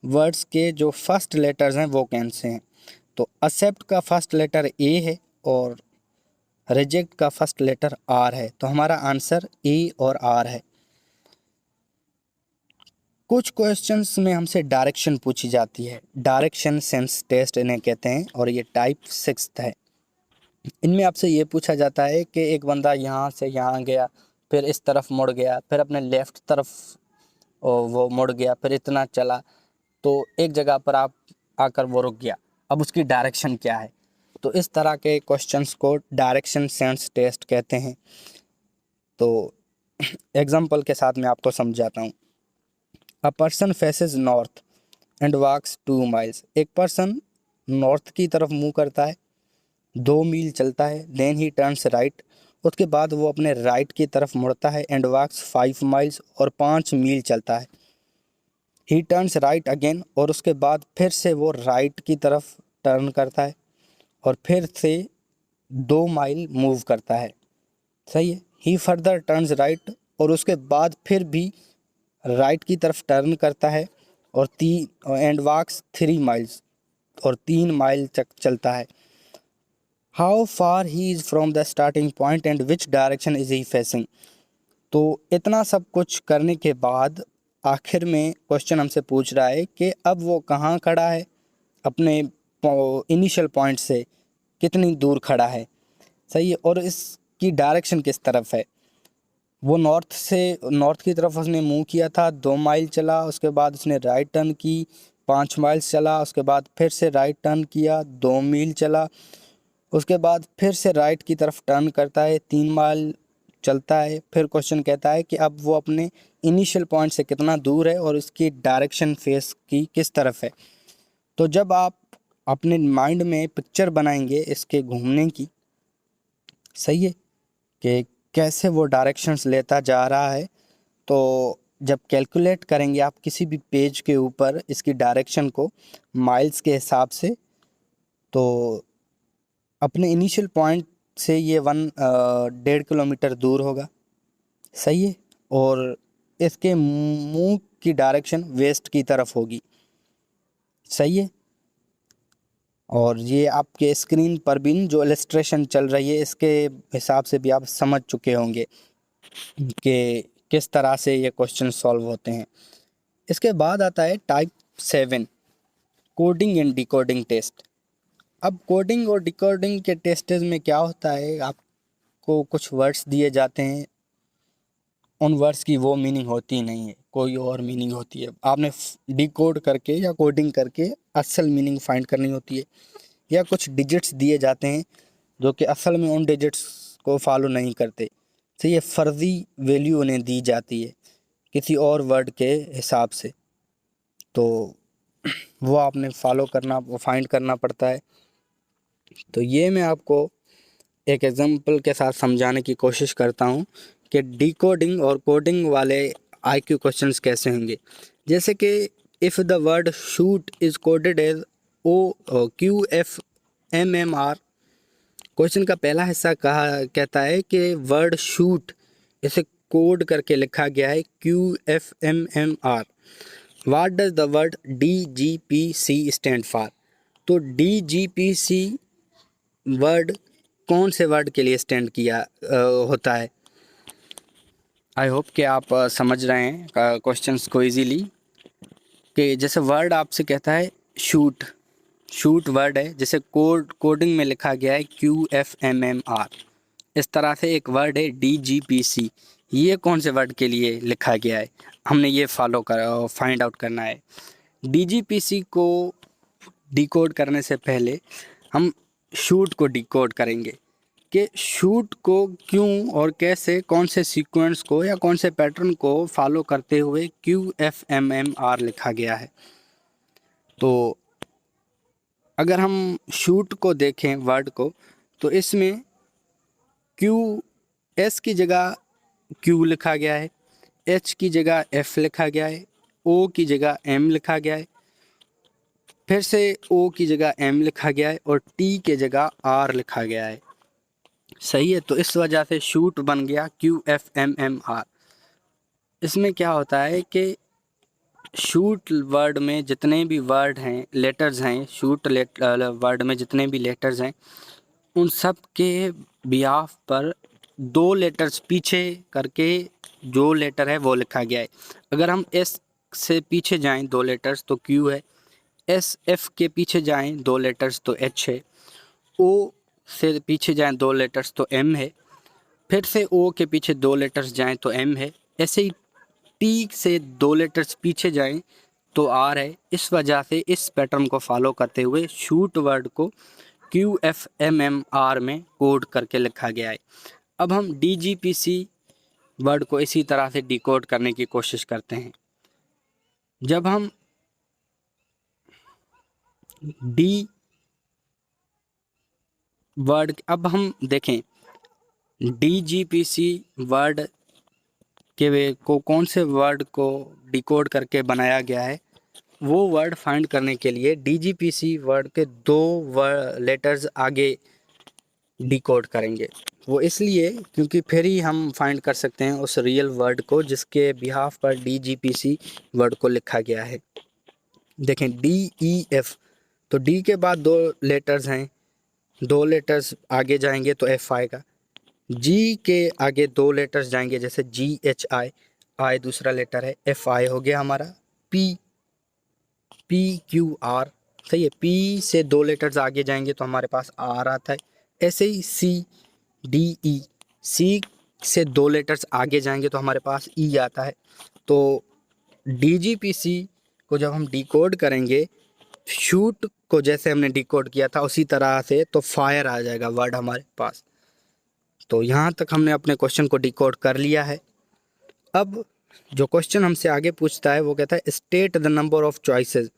वर्ड्स के जो फर्स्ट लेटर्स हैं वो कौन से हैं। तो एक्सेप्ट का फर्स्ट लेटर ए है और रिजेक्ट का फर्स्ट लेटर आर है। तो हमारा आंसर ए और आर है। कुछ क्वेश्चंस में हमसे डायरेक्शन पूछी जाती है, डायरेक्शन सेंस टेस्ट इन्हें कहते हैं, और ये टाइप 6 है। इनमें आपसे ये पूछा जाता है कि एक बंदा यहाँ से यहाँ गया, फिर इस तरफ मुड़ गया, फिर अपने लेफ़्ट तरफ वो मुड़ गया, फिर इतना चला, तो एक जगह पर आप आकर वो रुक गया। अब उसकी डायरेक्शन क्या है? तो इस तरह के क्वेश्चंस को डायरेक्शन सेंस टेस्ट कहते हैं। तो एग्जांपल के साथ मैं आपको समझाता हूँ। A person faces north and walks 2 miles. एक पर्सन नॉर्थ की तरफ मुँह करता है, 2 मील चलता है। Then he turns right. उसके बाद वो अपने राइट की तरफ मुड़ता है। एंड वॉक्स 5 माइल्स, और 5 मील चलता है। ही टर्न्स राइट अगेन, और उसके बाद फिर से वो राइट की तरफ टर्न करता है और फिर से 2 माइल मूव करता है। सही है। ही फर्दर टर्न्स राइट, और उसके बाद फिर भी राइट की तरफ टर्न करता है और एंड वॉक्स 3 माइल्स, और 3 माइल तक चलता है। How far he is from the starting point and which direction is he facing. तो इतना सब कुछ करने के बाद आखिर में क्वेश्चन हमसे पूछ रहा है कि अब वो कहाँ खड़ा है, अपने इनिशियल पॉइंट से कितनी दूर खड़ा है। सही है, और इसकी डायरेक्शन किस तरफ है। वो नॉर्थ की तरफ उसने मूव किया था, 2 माइल चला, उसके बाद उसने राइट टर्न की, 5 माइल चला, उसके बाद फिर से राइट टर्न किया, 2 मील चला, उसके बाद फिर से राइट की तरफ टर्न करता है, 3 माइल चलता है। फिर क्वेश्चन कहता है कि अब वो अपने इनिशियल पॉइंट से कितना दूर है और उसकी डायरेक्शन फेस की किस तरफ है। तो जब आप अपने माइंड में पिक्चर बनाएंगे इसके घूमने की, सही है, कि कैसे वो डायरेक्शंस लेता जा रहा है, तो जब कैलकुलेट करेंगे आप किसी भी पेज के ऊपर इसकी डायरेक्शन को माइल्स के हिसाब से, तो अपने इनिशियल पॉइंट से ये 1.5 किलोमीटर दूर होगा। सही है, और इसके मूव की डायरेक्शन वेस्ट की तरफ होगी। सही है, और ये आपके स्क्रीन पर भी जो इलस्ट्रेशन चल रही है इसके हिसाब से भी आप समझ चुके होंगे कि किस तरह से ये क्वेश्चन सॉल्व होते हैं। इसके बाद आता है type 7, coding and decoding test. अब कोडिंग और डिकोडिंग के टेस्टेस में क्या होता है, आपको कुछ वर्ड्स दिए जाते हैं, उन वर्ड्स की वो मीनिंग होती नहीं है, कोई और मीनिंग होती है। आपने डिकोड करके या कोडिंग करके असल मीनिंग फाइंड करनी होती है। या कुछ डिजिट्स दिए जाते हैं जो कि असल में उन डिजिट्स को फॉलो नहीं करते, तो ये फर्जी वैल्यू उन्हें दी जाती है किसी और वर्ड के हिसाब से, तो वो आपने फॉलो करना, वो फाइंड करना पड़ता है। तो ये मैं आपको एक एग्जांपल के साथ समझाने की कोशिश करता हूँ कि डिकोडिंग और कोडिंग वाले आईक्यू क्वेश्चंस कैसे होंगे। जैसे कि if the word shoot is coded as OQFMMR, question का पहला हिस्सा कहता है कि वर्ड शूट इसे कोड करके लिखा गया है QFMMR। What does the word DGPC stand for. तो DGPC वर्ड कौन से वर्ड के लिए स्टैंड किया होता है। आई होप कि आप समझ रहे हैं क्वेश्चंस को इजीली, कि जैसे वर्ड आपसे कहता है शूट, शूट वर्ड है, जैसे कोडिंग में लिखा गया है QFMMR। इस तरह से एक वर्ड है DGPC, ये कौन से वर्ड के लिए लिखा गया है, हमने ये फाइंड आउट करना है। DGPC को डिकोड करने से पहले हम शूट को डिकोड करेंगे कि शूट को क्यों और कैसे, कौन से सीक्वेंस को या कौन से पैटर्न को फॉलो करते हुए QFMMR लिखा गया है। तो अगर हम शूट को देखें वर्ड को, तो इसमें S की जगह Q लिखा गया है, H की जगह F लिखा गया है, O की जगह M लिखा गया है, फिर से O की जगह M लिखा गया है और T के जगह R लिखा गया है। सही है, तो इस वजह से शूट बन गया QFMMR। इसमें क्या होता है कि शूट वर्ड में जितने भी वर्ड हैं, लेटर्स हैं, वर्ड में जितने भी लेटर्स हैं, उन सब के बिहाफ पर 2 लेटर्स पीछे करके जो लेटर है वो लिखा गया है। अगर हम S से पीछे जाएं 2 लेटर्स तो Q है, SF के पीछे जाएं 2 लेटर्स तो H है, O से पीछे जाएं 2 लेटर्स तो M है, फिर से O के पीछे 2 लेटर्स जाएं तो M है, ऐसे ही T से 2 लेटर्स पीछे जाएं तो R है। इस वजह से इस पैटर्न को फॉलो करते हुए शूट वर्ड को QFMMR में कोड करके लिखा गया है। अब हम DGPC वर्ड को इसी तरह से डिकोड करने की कोशिश करते हैं। जब हम डी वर्ड, अब हम देखें DGPC वर्ड के वे को कौन से वर्ड को डिकोड करके बनाया गया है, वो वर्ड फाइंड करने के लिए DGPC वर्ड के 2 लेटर्स आगे डिकोड करेंगे। वो इसलिए क्योंकि फिर ही हम फाइंड कर सकते हैं उस रियल वर्ड को जिसके बिहाफ पर DGPC वर्ड को लिखा गया है। देखें DEF, तो डी के बाद 2 लेटर्स हैं, 2 लेटर्स आगे जाएंगे तो F आएगा। जी के आगे 2 लेटर्स जाएंगे जैसे GHI, आई दूसरा लेटर है, FI हो गया हमारा। PQR, सही है, P से 2 लेटर्स आगे जाएंगे तो हमारे पास R आता है। ऐसे ही CDE, C से 2 लेटर्स आगे जाएंगे तो हमारे पास E आता है। तो DGPC को जब हम डिकोड करेंगे, शूट को जैसे हमने डिकोड किया था उसी तरह से, तो फायर आ जाएगा वर्ड हमारे पास। तो यहाँ तक हमने अपने क्वेश्चन को डिकोड कर लिया है। अब जो क्वेश्चन हमसे आगे पूछता है वो कहता है state the number of choices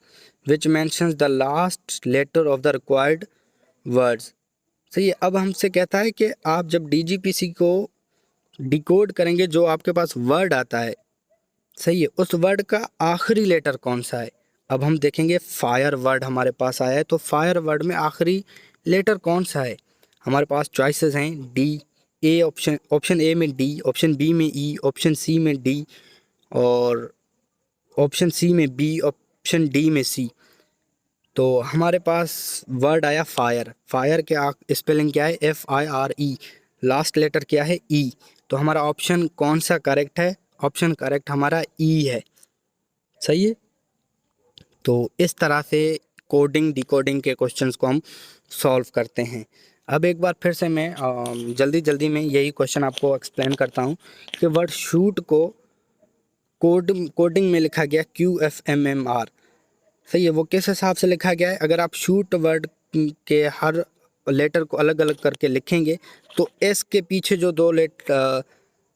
which mentions the last letter of the required words. सही है, अब हमसे कहता है कि आप जब DGPC को डिकोड करेंगे जो आपके पास वर्ड आता है, सही है, उस वर्ड का आखिरी लेटर कौन सा है। अब हम देखेंगे फायर वर्ड हमारे पास आया है, तो फायर वर्ड में आखिरी लेटर कौन सा है। हमारे पास चॉइसेस हैं डी, ए ऑप्शन ए में डी, ऑप्शन बी में ई, ऑप्शन सी में डी, और ऑप्शन सी में बी, ऑप्शन डी में सी। तो हमारे पास वर्ड आया फायर। फायर के स्पेलिंग क्या है, FIRE, लास्ट लेटर क्या है, ई। तो हमारा ऑप्शन कौन सा करेक्ट है, ऑप्शन करेक्ट हमारा ई है। सही है, तो इस तरह से कोडिंग डिकोडिंग के क्वेश्चंस को हम सॉल्व करते हैं। अब एक बार फिर से मैं जल्दी में यही क्वेश्चन आपको एक्सप्लेन करता हूँ कि वर्ड शूट को कोडिंग में लिखा गया QFMMR। सही है, वो किस हिसाब से लिखा गया है। अगर आप शूट वर्ड के हर लेटर को अलग अलग करके लिखेंगे तो एस के पीछे जो 2 लेटर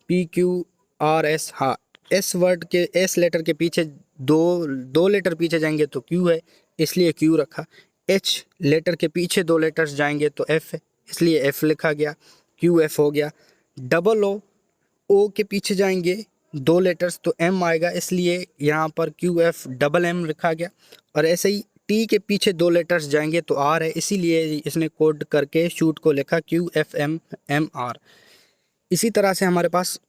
PQRS, हाँ, एस वर्ड के एस लेटर के पीछे दो लेटर पीछे जाएंगे तो क्यू है, इसलिए क्यू रखा। एच लेटर के पीछे 2 लेटर्स जाएंगे तो एफ है, इसलिए एफ लिखा गया, QF हो गया। डबल ओ के पीछे जाएंगे 2 लेटर्स तो एम आएगा, इसलिए यहाँ पर QFMM लिखा गया। और ऐसे ही टी के पीछे 2 लेटर्स जाएंगे तो आर है, इसीलिए इसने कोड करके शूट को लिखा QFMMR। इसी तरह से हमारे पास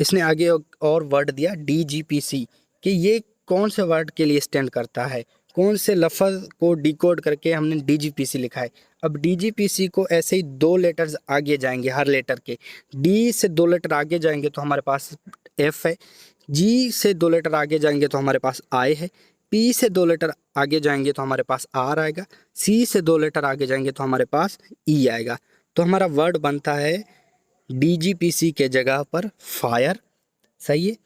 इसने आगे और वर्ड दिया DGPC कि ये कौन से वर्ड के लिए स्टैंड करता है, कौन से लफ्ज़ को डिकोड करके हमने DGPC लिखा है। अब DGPC को ऐसे ही 2 लेटर्स आगे जाएंगे, हर लेटर के D से 2 लेटर आगे जाएंगे तो हमारे पास F है, G से 2 लेटर आगे जाएंगे तो हमारे पास I है, P से 2 लेटर आगे जाएंगे तो हमारे पास R आएगा, C से 2 लेटर आगे जाएंगे तो हमारे पास E आएगा। तो हमारा वर्ड बनता है DGPC के जगह पर फायर। सही है,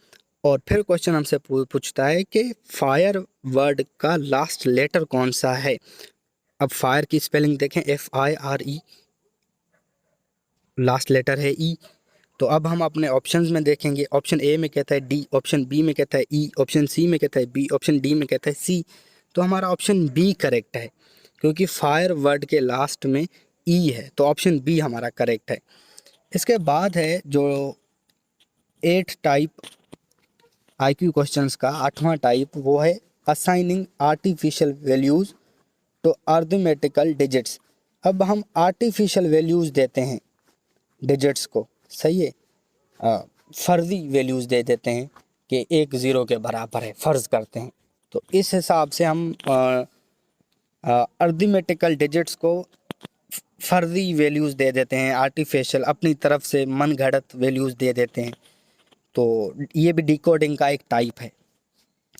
और फिर क्वेश्चन हमसे पूछता है कि फायर वर्ड का लास्ट लेटर कौन सा है। अब फायर की स्पेलिंग देखें, FIRE, लास्ट लेटर है ई। तो अब हम अपने ऑप्शंस में देखेंगे, ऑप्शन ए में कहता है डी, ऑप्शन बी में कहता है ई, ऑप्शन सी में कहता है बी, ऑप्शन डी में कहता है सी। तो हमारा ऑप्शन बी करेक्ट है क्योंकि फायर वर्ड के लास्ट में ई है, तो ऑप्शन बी हमारा करेक्ट है। इसके बाद है जो 8 टाइप IQ क्वेश्चंस का 8वां टाइप, वो है assigning artificial values to arithmetical digits. अब हम आर्टिफिशियल वैल्यूज़ देते हैं डिजिट्स को, सही है, फर्जी वैल्यूज़ दे देते हैं कि 1 0 के बराबर है, फ़र्ज़ करते हैं। तो इस हिसाब से हम अर्थमेटिकल डिजिट्स को फर्जी वैल्यूज़ दे देते हैं, आर्टिफिशियल अपनी तरफ से मन घड़त वैल्यूज़ दे देते हैं। तो ये भी डिकोडिंग का एक टाइप है।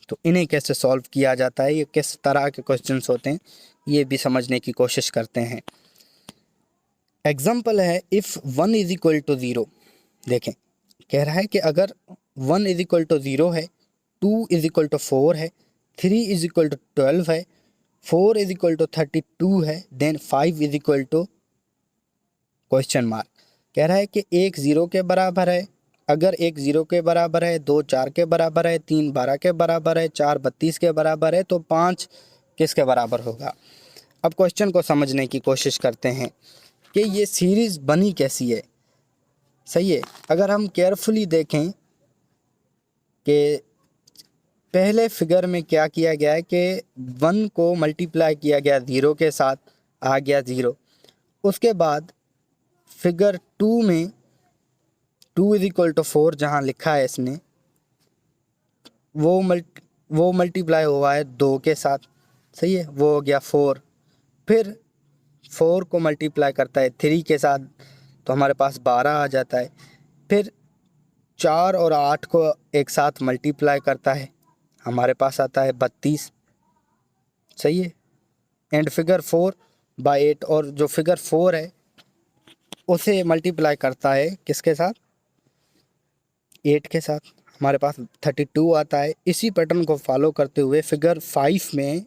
तो इन्हें कैसे सॉल्व किया जाता है, ये किस तरह के क्वेश्चंस होते हैं, ये भी समझने की कोशिश करते हैं। एग्जाम्पल है इफ़ 1 = 0। देखें, कह रहा है कि अगर 1 = 0 है, 2 = 4 है, 3 = 12 है, 4 = 32 है, देन 5 = क्वेश्चन मार्क। कह रहा है कि 1 0 के बराबर है, अगर 1 0 के बराबर है, 2 4 के बराबर है, 3 12 के बराबर है, 4 32 के बराबर है, तो 5 किसके बराबर होगा। अब क्वेश्चन को समझने की कोशिश करते हैं कि ये सीरीज़ बनी कैसी है। सही है, अगर हम केयरफुली देखें कि पहले फिगर में क्या किया गया है कि 1 को मल्टीप्लाई किया गया 0 के साथ, आ गया 0। उसके बाद फिगर 2 में 2 इज इक्वल टू 4 जहाँ लिखा है इसने, वो मल्टीप्लाई हुआ है 2 के साथ, सही है, वो हो गया 4। फिर 4 को मल्टीप्लाई करता है 3 के साथ, तो हमारे पास 12 आ जाता है। फिर 4 और 8 को एक साथ मल्टीप्लाई करता है, हमारे पास आता है 32, सही है। एंड फिगर 4 बाई 8, और जो फिगर 4 है उसे मल्टीप्लाई करता है किसके साथ, 8 के साथ, हमारे पास 32 आता है। इसी पैटर्न को फॉलो करते हुए फिगर 5 में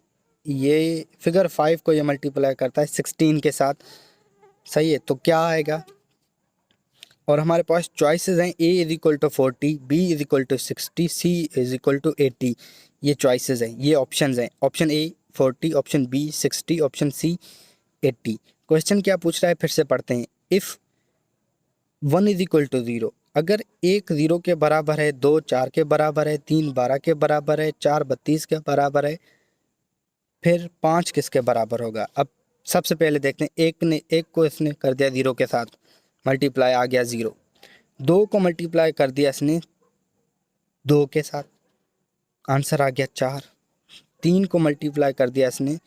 फिगर 5 को ये मल्टीप्लाई करता है 16 के साथ, सही है। तो क्या आएगा, और हमारे पास चॉइसेस हैं, A is equal to 40, B is equal to 60, C is equal to 80। ये चॉइसेस हैं, ये ऑप्शंस हैं। Option A 40, option B 60, option C 80। Question क्या पूछ रहा है, फिर से पढ़ते हैं। इफ़ 1 इज इक्वल टू 0, अगर 1 0 के बराबर है, 2 4 के बराबर है, 3 12 के बराबर है, 4 32 के बराबर है, फिर 5 किसके बराबर होगा। अब सबसे पहले देखते हैं, एक को इसने कर दिया 0 के साथ, मल्टीप्लाई आ गया 0। 2 को मल्टीप्लाई कर दिया इसने 2 के साथ, आंसर आ गया 4। 3 को मल्टीप्लाई कर दिया इसने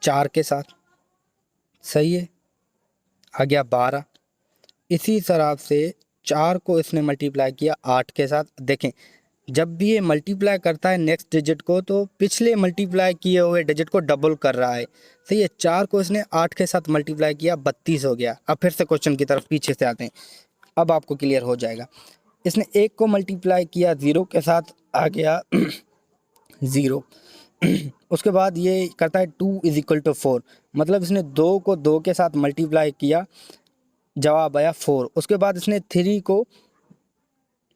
4 के साथ, सही है, आ गया 12। इसी तरह से 4 को इसने मल्टीप्लाई किया 8 के साथ। देखें, जब भी ये मल्टीप्लाई करता है नेक्स्ट डिजिट को, तो पिछले मल्टीप्लाई किए हुए डिजिट को डबल कर रहा है, सही है। 4 को इसने 8 के साथ मल्टीप्लाई किया, 32 हो गया। अब फिर से क्वेश्चन की तरफ पीछे से आते हैं, अब आपको क्लियर हो जाएगा। इसने 1 को मल्टीप्लाई किया 0 के साथ, आ गया 0। उसके बाद ये करता है 2 इज इक्वल टू 4, मतलब इसने 2 को 2 के साथ मल्टीप्लाई किया, जवाब आया 4। उसके बाद इसने 3 को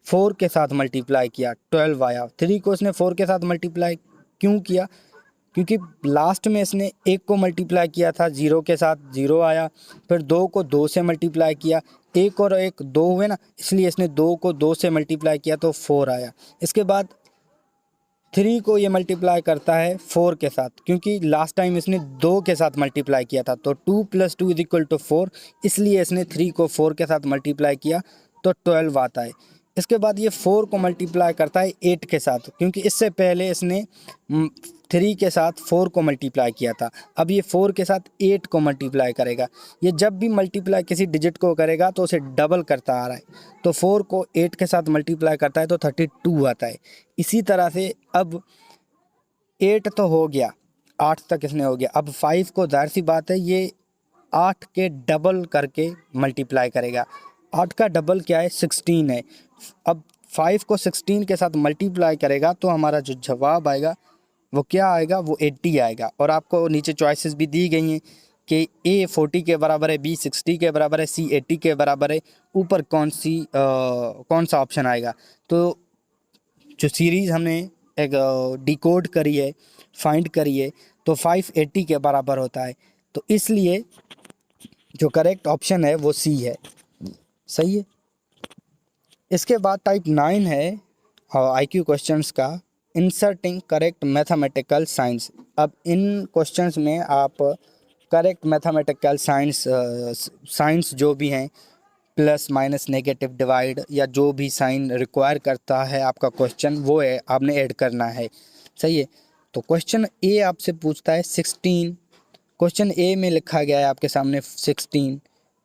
4 के साथ मल्टीप्लाई किया, 12 आया। 3 को इसने 4 के साथ मल्टीप्लाई क्यों किया, क्योंकि लास्ट में इसने 1 को मल्टीप्लाई किया था 0 के साथ, 0 आया। फिर 2 को 2 से मल्टीप्लाई किया, 1 और 1 2 हुए ना, इसलिए इसने 2 को 2 से मल्टीप्लाई किया तो 4 आया। इसके बाद 3 को ये मल्टीप्लाई करता है 4 के साथ, क्योंकि लास्ट टाइम इसने 2 के साथ मल्टीप्लाई किया था, तो 2 + 2 इज इक्वल टू 4, इसलिए इसने 3 को 4 के साथ मल्टीप्लाई किया तो 12 आता है। इसके बाद ये 4 को मल्टीप्लाई करता है 8 के साथ, क्योंकि इससे पहले इसने 3 के साथ 4 को मल्टीप्लाई किया था। अब ये 4 के साथ 8 को मल्टीप्लाई करेगा। ये जब भी मल्टीप्लाई किसी डिजिट को करेगा तो उसे डबल करता आ रहा है, तो 4 को 8 के साथ मल्टीप्लाई करता है तो 32 आता है। इसी तरह से अब 8 तो हो गया, 8 तक इसने हो गया। अब 5 को जाहिर सी बात है ये 8 के डबल करके मल्टीप्लाई करेगा। 8 का डबल क्या है, 16 है। अब 5 को 16 के साथ मल्टीप्लाई करेगा तो हमारा जो जवाब आएगा वो क्या आएगा, वो 80 आएगा। और आपको नीचे चॉइसेस भी दी गई हैं कि ए 40 के बराबर है, बी 60 के बराबर है, सी 80 के बराबर है। ऊपर कौन सा ऑप्शन आएगा। तो जो सीरीज़ हमने एक डिकोड करी है, फाइंड करी है, तो 580 के बराबर होता है। तो इसलिए जो करेक्ट ऑप्शन है वो सी है, सही है। इसके बाद टाइप 9 है IQ क्वेश्चंस का, इंसर्टिंग करेक्ट मैथमेटिकल साइंस। अब इन क्वेश्चंस में आप करेक्ट मैथमेटिकल साइंस जो भी हैं, प्लस माइनस नेगेटिव डिवाइड या जो भी साइन रिक्वायर करता है आपका क्वेश्चन, वो है आपने ऐड करना है, सही है। तो क्वेश्चन ए आपसे पूछता है 16, क्वेश्चन ए में लिखा गया है आपके सामने 16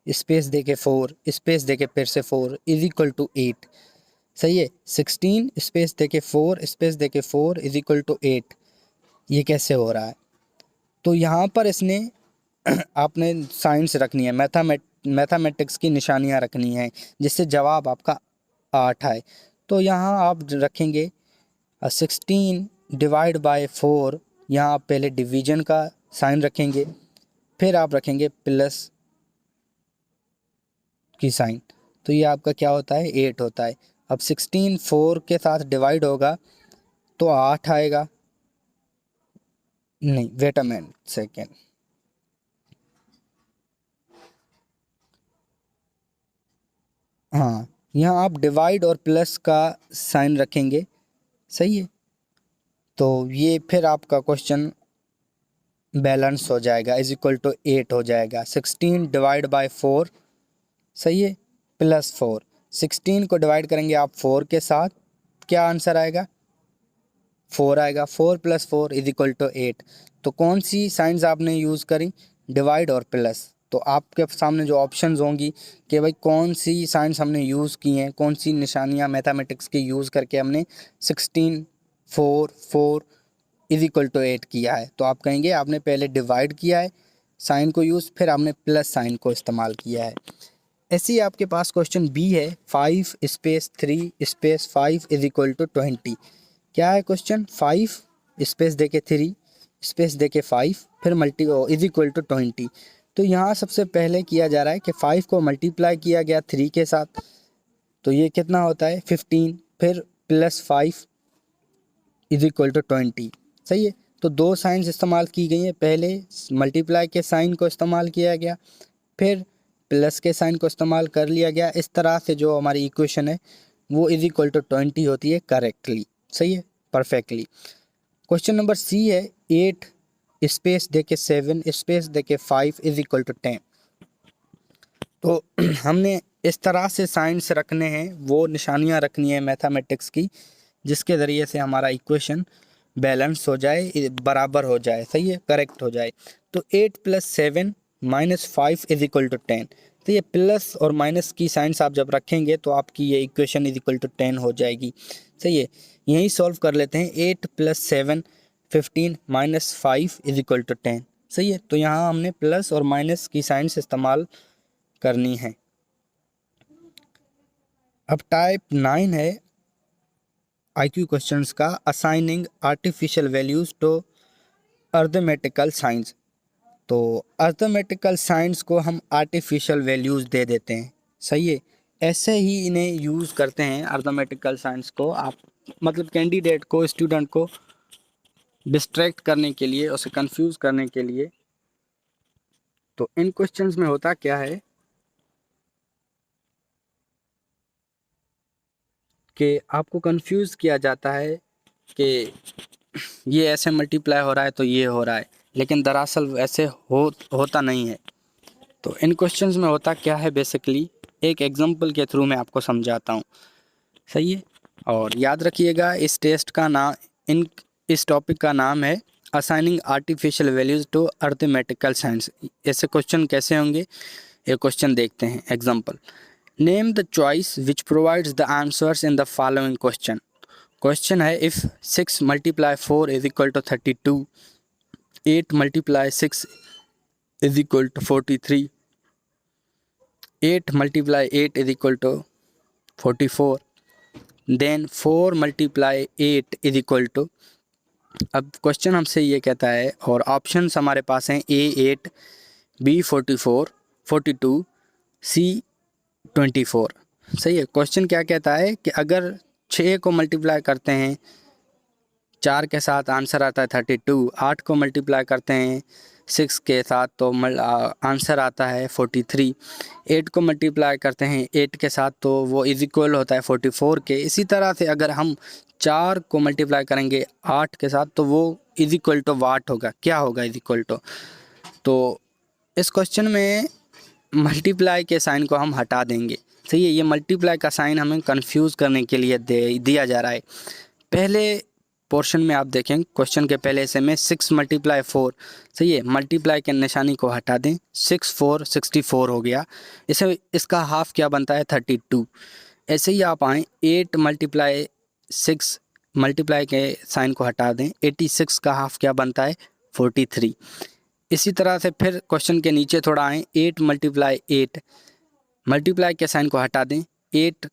स्पेस देके 4 स्पेस देके फिर से 4 इज इक्वल टू 8, सही है। 16 स्पेस देके 4 स्पेस देके 4 इज इक्वल टू 8, ये कैसे हो रहा है। तो यहाँ पर इसने आपने साइंस रखनी है, मैथमेटिक्स की निशानियाँ रखनी हैं, जिससे जवाब आपका 8 आए। तो यहाँ आप रखेंगे 16 डिवाइड बाय 4, यहाँ आप पहले डिवीजन का साइन रखेंगे, फिर आप रखेंगे प्लस की साइन, तो ये आपका क्या होता है, 8 होता है। अब 16 4 के साथ डिवाइड होगा तो 8 आएगा। नहीं, वेट अ मिनट सेकेंड, हाँ, यहाँ आप डिवाइड और प्लस का साइन रखेंगे, सही है। तो ये फिर आपका क्वेश्चन बैलेंस हो जाएगा, इज इक्वल टू 8 हो जाएगा। 16 डिवाइड बाय 4 सही है, +4। 16 को डिवाइड करेंगे आप 4 के साथ, क्या आंसर आएगा? 4 आएगा। 4 + 4 = 8। तो कौन सी साइंस आपने यूज़ करी? डिवाइड और प्लस। तो आपके सामने जो ऑप्शंस होंगी कि भाई कौन सी साइंस हमने यूज़ की हैं, कौन सी निशानियाँ मैथमेटिक्स की यूज़ करके हमने 16 4 4 = 8 किया है। तो आप कहेंगे आपने पहले डिवाइड किया है साइन को यूज़, फिर आपने प्लस साइन को इस्तेमाल किया है। ऐसे ही आपके पास क्वेश्चन बी है, 5 स्पेस 3 स्पेस 5 = 20। क्या है क्वेश्चन? 5 स्पेस देके 3 स्पेस देके 5 फिर = 20। तो यहाँ सबसे पहले किया जा रहा है कि 5 को मल्टीप्लाई किया गया 3 के साथ, तो ये कितना होता है? 15। फिर +5 = 20। सही है। तो दो साइंस इस्तेमाल की गई हैं, पहले मल्टीप्लाई के साइन को इस्तेमाल किया गया, फिर प्लस के साइन को इस्तेमाल कर लिया गया। इस तरह से जो हमारी इक्वेशन है वो = 20 होती है करेक्टली। सही है, परफेक्टली। क्वेश्चन नंबर सी है, 8 स्पेस देके 7 स्पेस देके 5 = 10। तो हमने इस तरह से साइंस रखने हैं, वो निशानियां रखनी है मैथमेटिक्स की, जिसके ज़रिए से हमारा इक्वेशन बैलेंस हो जाए, बराबर हो जाए। सही है, करेक्ट हो जाए। तो 8 + 7 - 5 = 10। तो ये प्लस और माइनस की साइंस आप जब रखेंगे तो आपकी ये इक्वेशन = 10 हो जाएगी। सही है, यही सॉल्व कर लेते हैं। 8 + 7 15 - 5 = 10। सही है, तो यहाँ हमने प्लस और माइनस की साइंस इस्तेमाल करनी है। अब टाइप 9 है IQ क्वेश्चंस का, assigning artificial values to arithmetical science. तो अर्थमेटिकल साइंस को हम आर्टिफिशियल वैल्यूज दे देते हैं। सही है, ऐसे ही इन्हें यूज़ करते हैं अर्थमेटिकल साइंस को आप, मतलब कैंडिडेट को, स्टूडेंट को डिस्ट्रैक्ट करने के लिए, उसे कंफ्यूज करने के लिए। तो इन क्वेश्चंस में होता क्या है कि आपको कंफ्यूज किया जाता है कि ये ऐसे मल्टीप्लाई हो रहा है तो ये हो रहा है, लेकिन दरअसल वैसे होता नहीं है। तो इन क्वेश्चंस में होता क्या है, बेसिकली एक एग्जांपल के थ्रू मैं आपको समझाता हूँ। सही है, और याद रखिएगा इस टेस्ट का नाम, इस टॉपिक का नाम है assigning artificial values to arithmetical science. ऐसे क्वेश्चन कैसे होंगे, ये क्वेश्चन देखते हैं। Example, name the choice which provides the answers in the following question. Question है, इफ़ 6 × 4 = 32, 8 × 6 = 43, 8 × 8 = 44, देन 4 × 8 = अब क्वेश्चन हमसे ये कहता है और ऑप्शंस हमारे पास हैं A8, B44, 42, C24। सही है, क्वेश्चन क्या कहता है कि अगर 6 को मल्टीप्लाई करते हैं 4 के साथ आंसर आता है 32, 8 को मल्टीप्लाई करते हैं 6 के साथ तो आंसर आता है 43, 8 को मल्टीप्लाई करते हैं 8 के साथ तो वो इक्वल होता है 44 के। इसी तरह से अगर हम 4 को मल्टीप्लाई करेंगे 8 के साथ तो वो इक्वल टू वाट होगा, क्या होगा, इक्वल टू। तो इस क्वेश्चन में मल्टीप्लाई के साइन को हम हटा देंगे। सही है, ये मल्टीप्लाई का साइन हमें कंफ्यूज करने के लिए दिया जा रहा है। पहले पोर्शन में आप देखें, क्वेश्चन के पहले हिस्से में 6 × 4। सही है, मल्टीप्लाई के निशानी को हटा दें, 6 4 64 हो गया। इसे इसका हाफ क्या बनता है, 32। ऐसे ही आप आएँ 8 × 6, मल्टीप्लाई के साइन को हटा दें, 86 का हाफ क्या बनता है, 43। इसी तरह से फिर क्वेश्चन के नीचे थोड़ा आएँ, 8 × 8, मल्टीप्लाई के साइन को हटा दें, 8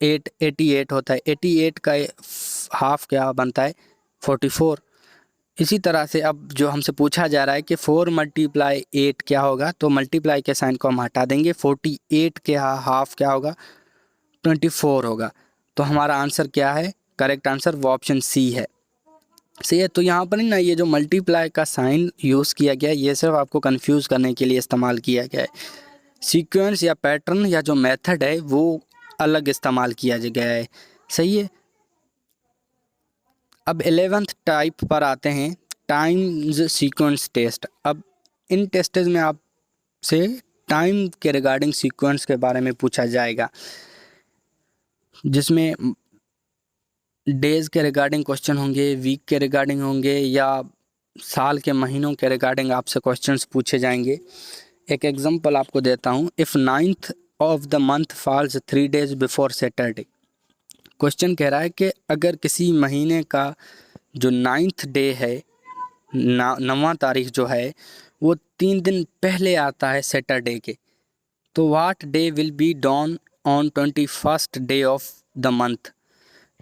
8 88 होता है, 88 का हाफ क्या बनता है, 44। इसी तरह से अब जो हमसे पूछा जा रहा है कि 4 × 8 क्या होगा, तो मल्टीप्लाई के साइन को हम हटा देंगे, 48 के हाफ क्या होगा, 24 होगा। तो हमारा आंसर क्या है, करेक्ट आंसर वो ऑप्शन सी है। सही है, तो यहाँ पर ना ये जो मल्टीप्लाई का साइन यूज़ किया गया है ये सिर्फ आपको कंफ्यूज करने के लिए इस्तेमाल किया गया है। सीक्वेंस या पैटर्न या जो मेथड है वो अलग इस्तेमाल किया गया है। सही है, अब 11th टाइप पर आते हैं, टाइम्स सीक्वेंस टेस्ट। अब इन टेस्टेज में आपसे टाइम के रिगार्डिंग सीक्वेंस के बारे में पूछा जाएगा, जिसमें डेज़ के रिगार्डिंग क्वेश्चन होंगे, वीक के रिगार्डिंग होंगे, या साल के महीनों के रिगार्डिंग आपसे क्वेश्चंस पूछे जाएंगे। एक एग्जांपल आपको देता हूँ। If 9th of the month falls 3 days before Saturday. Question कह रहा है कि अगर किसी महीने का जो 9th डे है, 9वां तारीख जो है, वो 3 दिन पहले आता है सैटरडे के, तो what day will be dawn on 21st day of the month.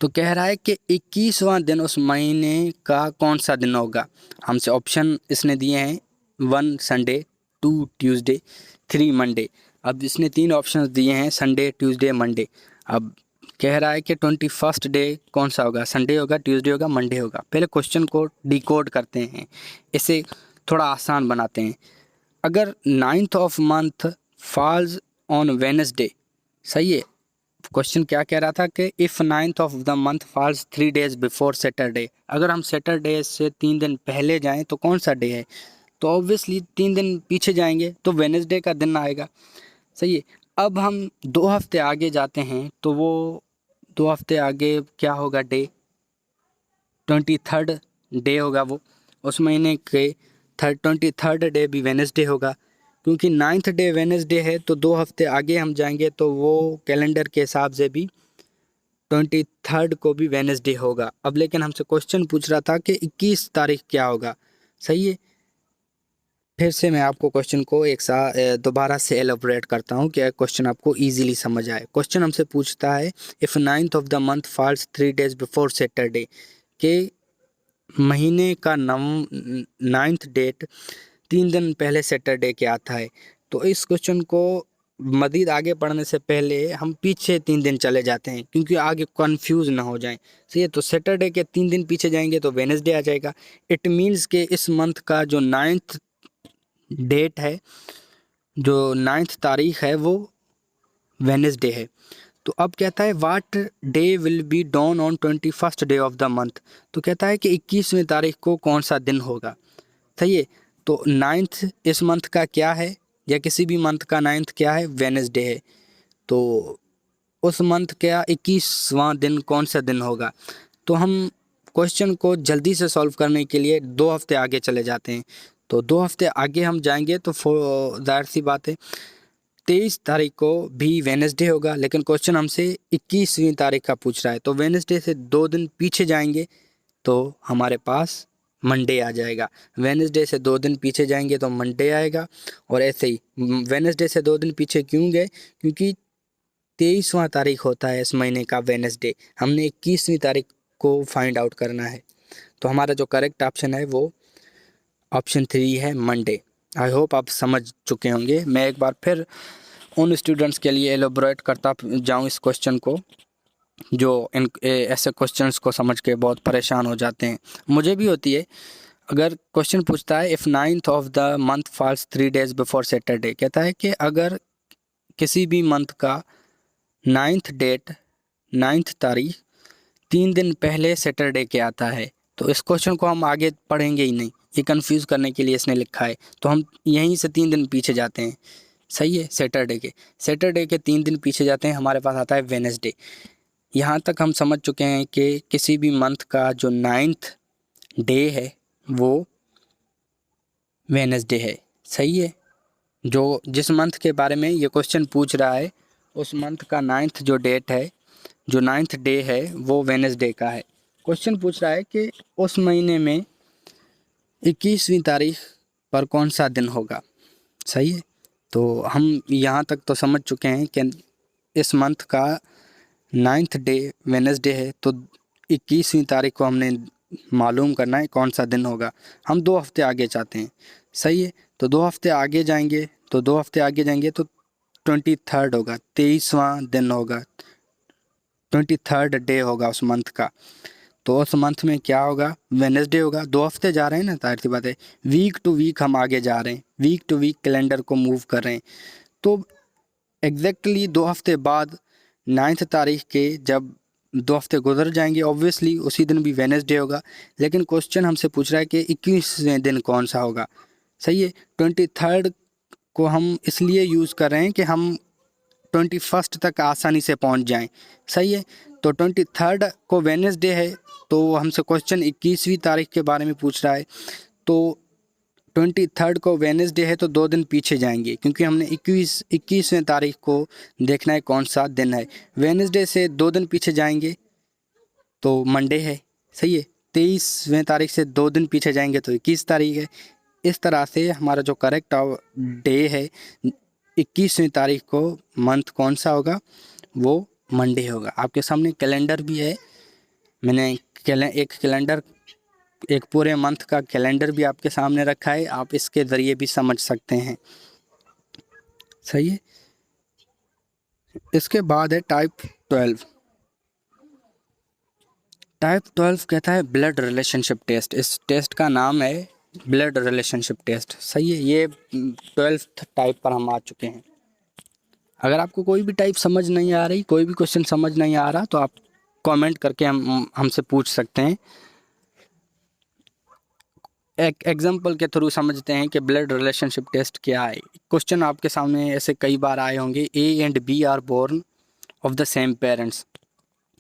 तो कह रहा है कि 21वां दिन उस महीने का कौन सा दिन होगा। हमसे ऑप्शन इसने दिए हैं 1 संडे, 2 ट्यूसडे, 3 मंडे। अब इसने 3 ऑप्शंस दिए हैं, संडे, ट्यूसडे, मंडे। अब कह रहा है कि 21st डे कौन सा होगा, संडे होगा, ट्यूसडे होगा, मंडे होगा। पहले क्वेश्चन को डिकोड करते हैं, इसे थोड़ा आसान बनाते हैं। अगर 9th of month falls on Wednesday, सही है। क्वेश्चन क्या कह रहा था कि if 9th of the month falls 3 days before Saturday, अगर हम सैटरडे से 3 दिन पहले जाएं तो कौन सा डे है। तो ऑब्वियसली 3 दिन पीछे जाएंगे तो वेडनेसडे का दिन आएगा, सही है। अब हम 2 हफ्ते आगे जाते हैं तो वो 2 हफ्ते आगे क्या होगा, डे 23rd डे होगा, वो उस महीने के 23rd डे भी वेडनेसडे होगा। क्योंकि 9th डे वेडनेसडे है तो 2 हफ्ते आगे हम जाएंगे तो वो कैलेंडर के हिसाब से भी 23rd को भी वेडनेसडे होगा। अब लेकिन हमसे क्वेश्चन पूछ रहा था कि 21 तारीख क्या होगा, सही है। फिर से मैं आपको क्वेश्चन को एक साथ दोबारा से एलोबरेट करता हूँ कि क्वेश्चन आपको इजीली समझ आए। क्वेश्चन हमसे पूछता है if 9th of the month falls 3 days before Saturday, के महीने का 9th डेट 3 दिन पहले सैटरडे के आता है। तो इस क्वेश्चन को मज़ीद आगे पढ़ने से पहले हम पीछे 3 दिन चले जाते हैं, क्योंकि आगे कंफ्यूज ना हो जाएं, सही है। तो सैटरडे के 3 दिन पीछे जाएंगे तो वेडनेसडे आ जाएगा। इट मीन्स के इस मंथ का जो 9th डेट है, जो 9th तारीख है, वो वेडनेसडे है। तो अब कहता है what day will be dawn on 21st day of the month. तो कहता है कि 21वीं तारीख को कौन सा दिन होगा, सही है। तो 9th इस मंथ का क्या है, या किसी भी मंथ का 9th क्या है, वेडनेसडे है। तो उस मंथ का 21वां दिन कौन सा दिन होगा। तो हम क्वेश्चन को जल्दी से सॉल्व करने के लिए 2 हफ्ते आगे चले जाते हैं। तो 2 हफ्ते आगे हम जाएंगे तो जाहिर सी बात है 23 तारीख को भी वेडनेसडे होगा, लेकिन क्वेश्चन हमसे 21वीं तारीख का पूछ रहा है। तो वेडनेसडे से 2 दिन पीछे जाएंगे तो हमारे पास मंडे आ जाएगा। वेडनेसडे से 2 दिन पीछे जाएंगे तो मंडे आएगा। और ऐसे ही वेडनेसडे से 2 दिन पीछे क्यों गए, क्योंकि 23वां तारीख होता है इस महीने का वेडनेसडे। हमने 21वीं तारीख को फाइंड आउट करना है। तो हमारा जो करेक्ट ऑप्शन है वो ऑप्शन 3 है, मंडे। आई होप आप समझ चुके होंगे। मैं एक बार फिर उन स्टूडेंट्स के लिए एलोबरेट करता जाऊं इस क्वेश्चन को जो इन ऐसे क्वेश्चंस को समझ के बहुत परेशान हो जाते हैं, मुझे भी होती है। अगर क्वेश्चन पूछता है if 9th of the month falls 3 days before Saturday, कहता है कि अगर किसी भी मंथ का 9th तारीख 3 दिन पहले सैटरडे के आता है, तो इस क्वेश्चन को हम आगे पढ़ेंगे ही नहीं, ये कंफ्यूज करने के लिए इसने लिखा है। तो हम यहीं से 3 दिन पीछे जाते हैं, सही है। सैटरडे के 3 दिन पीछे जाते हैं, हमारे पास आता है वेडनेसडे। यहाँ तक हम समझ चुके हैं कि किसी भी मंथ का जो 9th डे है वो वेडनेसडे है, सही है। जो जिस मंथ के बारे में ये क्वेश्चन पूछ रहा है उस मंथ का 9th जो डेट है, जो 9th डे है, वो वेडनेसडे का है। क्वेश्चन पूछ रहा है कि उस महीने में 21वीं तारीख पर कौन सा दिन होगा, सही है। तो हम यहाँ तक तो समझ चुके हैं कि इस मंथ का 9th डे वेडनेसडे है, तो 21वीं तारीख को हमने मालूम करना है कौन सा दिन होगा। हम 2 हफ्ते आगे चाहते हैं, सही है। तो 2 हफ्ते आगे जाएंगे तो 23rd होगा, 23वां दिन होगा, 23rd डे होगा उस मंथ का। तो उस मंथ में क्या होगा, वेडनेसडे होगा। 2 हफ्ते जा रहे हैं ना, जाहिर सी बात है, वीक टू वीक हम आगे जा रहे हैं, वीक टू वीक कैलेंडर को मूव कर रहे हैं। तो एग्जैक्टली 2 हफ्ते बाद 9th तारीख के जब 2 हफ्ते गुजर जाएंगे, ऑब्वियसली उसी दिन भी वेडनेसडे होगा। लेकिन क्वेश्चन हमसे पूछ रहा है कि 21वें दिन कौन सा होगा, सही है। 23rd को हम इसलिए यूज़ कर रहे हैं कि हम 21 तक आसानी से पहुंच जाएं। सही है। तो 23 को वेडनेसडे है, तो हमसे क्वेश्चन 21वीं तारीख के बारे में पूछ रहा है। तो 23 को वेडनेसडे है तो 2 दिन पीछे जाएंगे, क्योंकि हमने 21वें तारीख को देखना है कौन सा दिन है। वेडनेसडे से 2 दिन पीछे जाएंगे तो मंडे है। सही है। 23वें तारीख से 2 दिन पीछे जाएंगे तो 21 तारीख है। इस तरह से हमारा जो करेक्ट डे है 21वीं तारीख को मंथ कौन सा होगा, वो मंडे होगा। आपके सामने कैलेंडर भी है, मैंने एक कैलेंडर, एक पूरे मंथ का कैलेंडर भी आपके सामने रखा है, आप इसके ज़रिए भी समझ सकते हैं। सही है। इसके बाद है टाइप 12। टाइप 12 कहता है ब्लड रिलेशनशिप टेस्ट। इस टेस्ट का नाम है ब्लड रिलेशनशिप टेस्ट। सही है। ये 12th टाइप पर हम आ चुके हैं। अगर आपको कोई भी टाइप समझ नहीं आ रही, कोई भी क्वेश्चन समझ नहीं आ रहा, तो आप कमेंट करके हमसे पूछ सकते हैं। एक एग्जांपल के थ्रू समझते हैं कि ब्लड रिलेशनशिप टेस्ट क्या है। क्वेश्चन आपके सामने ऐसे कई बार आए होंगे, A and B are born of the same parents.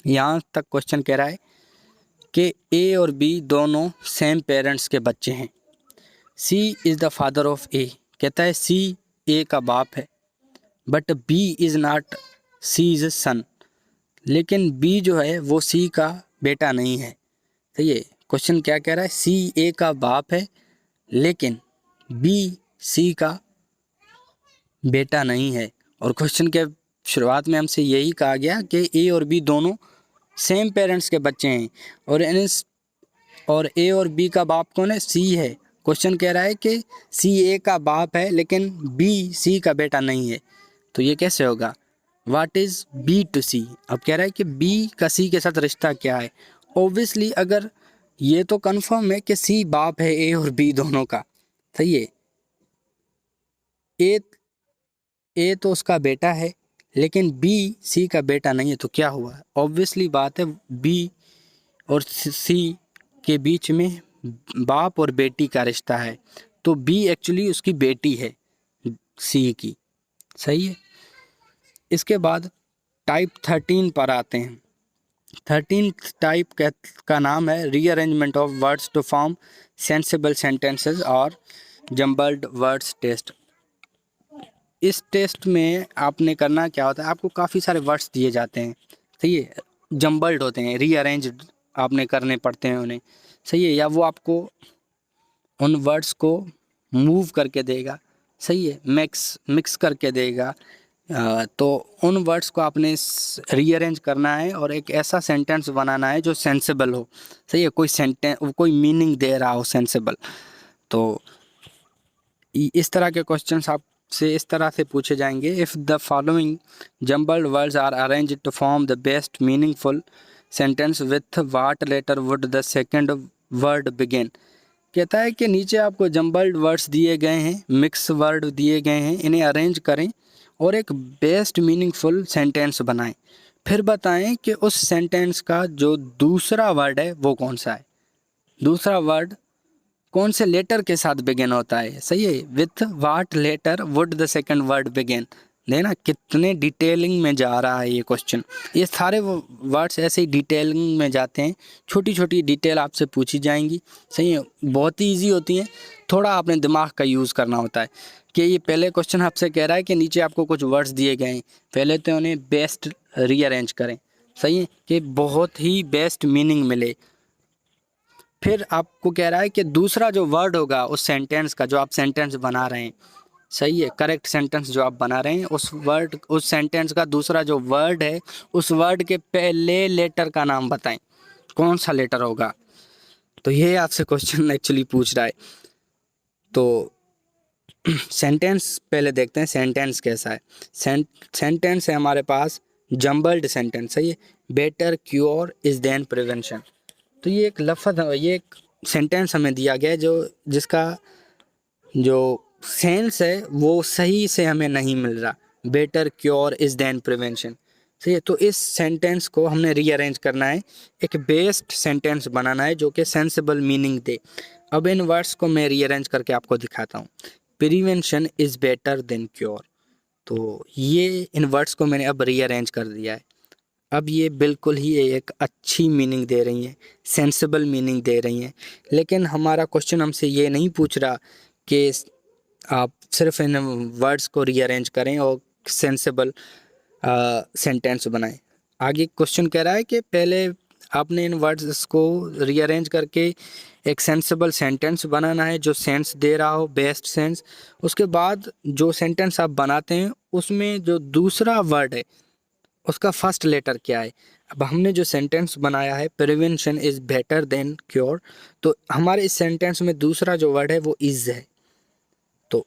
यहाँ तक क्वेश्चन कह रहा है कि ए और बी दोनों सेम पेरेंट्स के बच्चे हैं। C is the father of A. कहता है सी ए का बाप है, but B is not C is son. लेकिन बी जो है वो सी का बेटा नहीं है। तो ये क्वेश्चन क्या कह रहा है, सी ए का बाप है लेकिन बी सी का बेटा नहीं है। और क्वेश्चन के शुरुआत में हमसे यही कहा गया कि ए और बी दोनों सेम पेरेंट्स के बच्चे हैं, और ए और बी का बाप कौन है, सी है। क्वेश्चन कह रहा है कि सी ए का बाप है लेकिन बी सी का बेटा नहीं है। तो ये कैसे होगा, व्हाट इज़ बी टू सी। अब कह रहा है कि बी का सी के साथ रिश्ता क्या है। ऑब्वियसली अगर ये तो कंफर्म है कि सी बाप है ए और बी दोनों का। सही है। ए तो उसका बेटा है लेकिन बी सी का बेटा नहीं है, तो क्या हुआ। ऑब्वियसली बात है बी और सी के बीच में बाप और बेटी का रिश्ता है, तो बी एक्चुअली उसकी बेटी है सी की। सही है। इसके बाद टाइप 13 पर आते हैं। 13th टाइप का नाम है rearrangement of words to form sensible sentences और जम्बल्ड वर्ड्स टेस्ट। इस टेस्ट में आपने करना क्या होता है, आपको काफ़ी सारे वर्ड्स दिए जाते हैं। सही है। जम्बल्ड होते हैं, रीअरेंज आपने करने पड़ते हैं उन्हें। सही है। या वो आपको उन वर्ड्स को मूव करके देगा। सही है। मिक्स करके देगा। तो उन वर्ड्स को आपने रीअरेंज करना है और एक ऐसा सेंटेंस बनाना है जो सेंसिबल हो। सही है। कोई मीनिंग दे रहा हो, सेंसिबल। तो इस तरह के क्वेश्चंस आपसे इस तरह से पूछे जाएंगे। If the following jumbled words are arranged to form the best meaningful sentence with what letter would the second word begin. कहता है कि नीचे आपको जम्बल्ड वर्ड्स दिए गए हैं, मिक्स वर्ड दिए गए हैं, इन्हें अरेंज करें और एक बेस्ट मीनिंगफुल सेंटेंस बनाएं। फिर बताएं कि उस सेंटेंस का जो दूसरा वर्ड है वो कौन सा है, दूसरा वर्ड कौन से लेटर के साथ बिगिन होता है। सही है। With what letter would the second word begin. देखना कितने डिटेलिंग में जा रहा है ये क्वेश्चन। ये सारे वर्ड्स ऐसे ही डिटेलिंग में जाते हैं, छोटी छोटी डिटेल आपसे पूछी जाएंगी। सही है। बहुत ही ईजी होती हैं, थोड़ा आपने दिमाग का यूज़ करना होता है। कि ये पहले क्वेश्चन आपसे कह रहा है कि नीचे आपको कुछ वर्ड्स दिए गए हैं, पहले तो उन्हें बेस्ट रीअरेंज करें। सही है। कि बहुत ही बेस्ट मीनिंग मिले। फिर आपको कह रहा है कि दूसरा जो वर्ड होगा उस सेंटेंस का, जो आप सेंटेंस बना रहे हैं, सही है, करेक्ट सेंटेंस जो आप बना रहे हैं, उस सेंटेंस का दूसरा जो वर्ड है उस वर्ड के पहले लेटर का नाम बताएं, कौन सा लेटर होगा। तो ये आपसे क्वेश्चन एक्चुअली पूछ रहा है। तो सेंटेंस पहले देखते हैं सेंटेंस कैसा है। सेंटेंस है हमारे पास जम्बल्ड सेंटेंस। सही है। Better cure is then prevention. तो ये एक लफ्ज़ है, ये एक सेंटेंस हमें दिया गया है जिसका जो सेंस है वो सही से हमें नहीं मिल रहा। Better cure is then prevention. सही है। तो इस सेंटेंस को हमने रीअरेंज करना है, एक बेस्ट सेंटेंस बनाना है जो कि सेंसिबल मीनिंग दे। अब इन वर्ड्स को मैं रीअरेंज करके आपको दिखाता हूँ। Prevention is better than cure. तो ये इन वर्ड्स को मैंने अब रीअरेंज कर दिया है। अब ये बिल्कुल ही एक अच्छी मीनिंग दे रही हैं, सेंसिबल मीनिंग दे रही हैं। लेकिन हमारा क्वेश्चन हमसे ये नहीं पूछ रहा कि आप सिर्फ इन वर्ड्स को रीअरेंज करें और सेंसिबल सेंटेंस बनाएं। आगे क्वेश्चन कह रहा है कि पहले आपने इन वर्ड्स को रीअरेंज करके एक सेंसिबल सेंटेंस बनाना है जो सेंस दे रहा हो, बेस्ट सेंस। उसके बाद जो सेंटेंस आप बनाते हैं उसमें जो दूसरा वर्ड है उसका फर्स्ट लेटर क्या है। अब हमने जो सेंटेंस बनाया है prevention is better than cure, तो हमारे इस सेंटेंस में दूसरा जो वर्ड है वो इज़ है। तो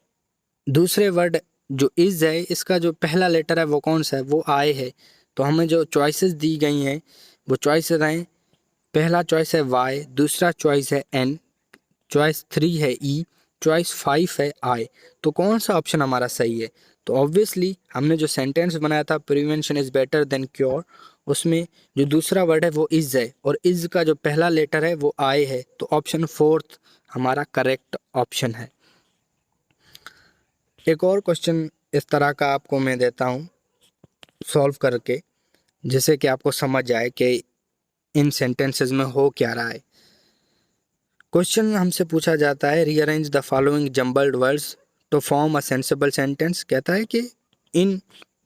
दूसरे वर्ड जो इज़ है इसका जो पहला लेटर है वो कौन सा है, वो आई है। तो हमें जो चॉइसेस दी गई हैं वो चॉइसेस हैं, पहला चॉइस है वाई, दूसरा चॉइस है एन, चॉइस 3 है ई, चॉइस 5 है आई। तो कौन सा ऑप्शन हमारा सही है। तो ऑब्वियसली हमने जो सेंटेंस बनाया था prevention is better than cure, उसमें जो दूसरा वर्ड है वो इज़ है और इज़ का जो पहला लेटर है वो आई है। तो ऑप्शन फोर्थ हमारा करेक्ट ऑप्शन है। एक और क्वेश्चन इस तरह का आपको मैं देता हूँ सॉल्व करके, जिससे कि आपको समझ आए कि इन सेंटेंसेस में हो क्या रहा है। क्वेश्चन हमसे पूछा जाता है rearrange the following jumbled words to form a sensible sentence. कहता है कि इन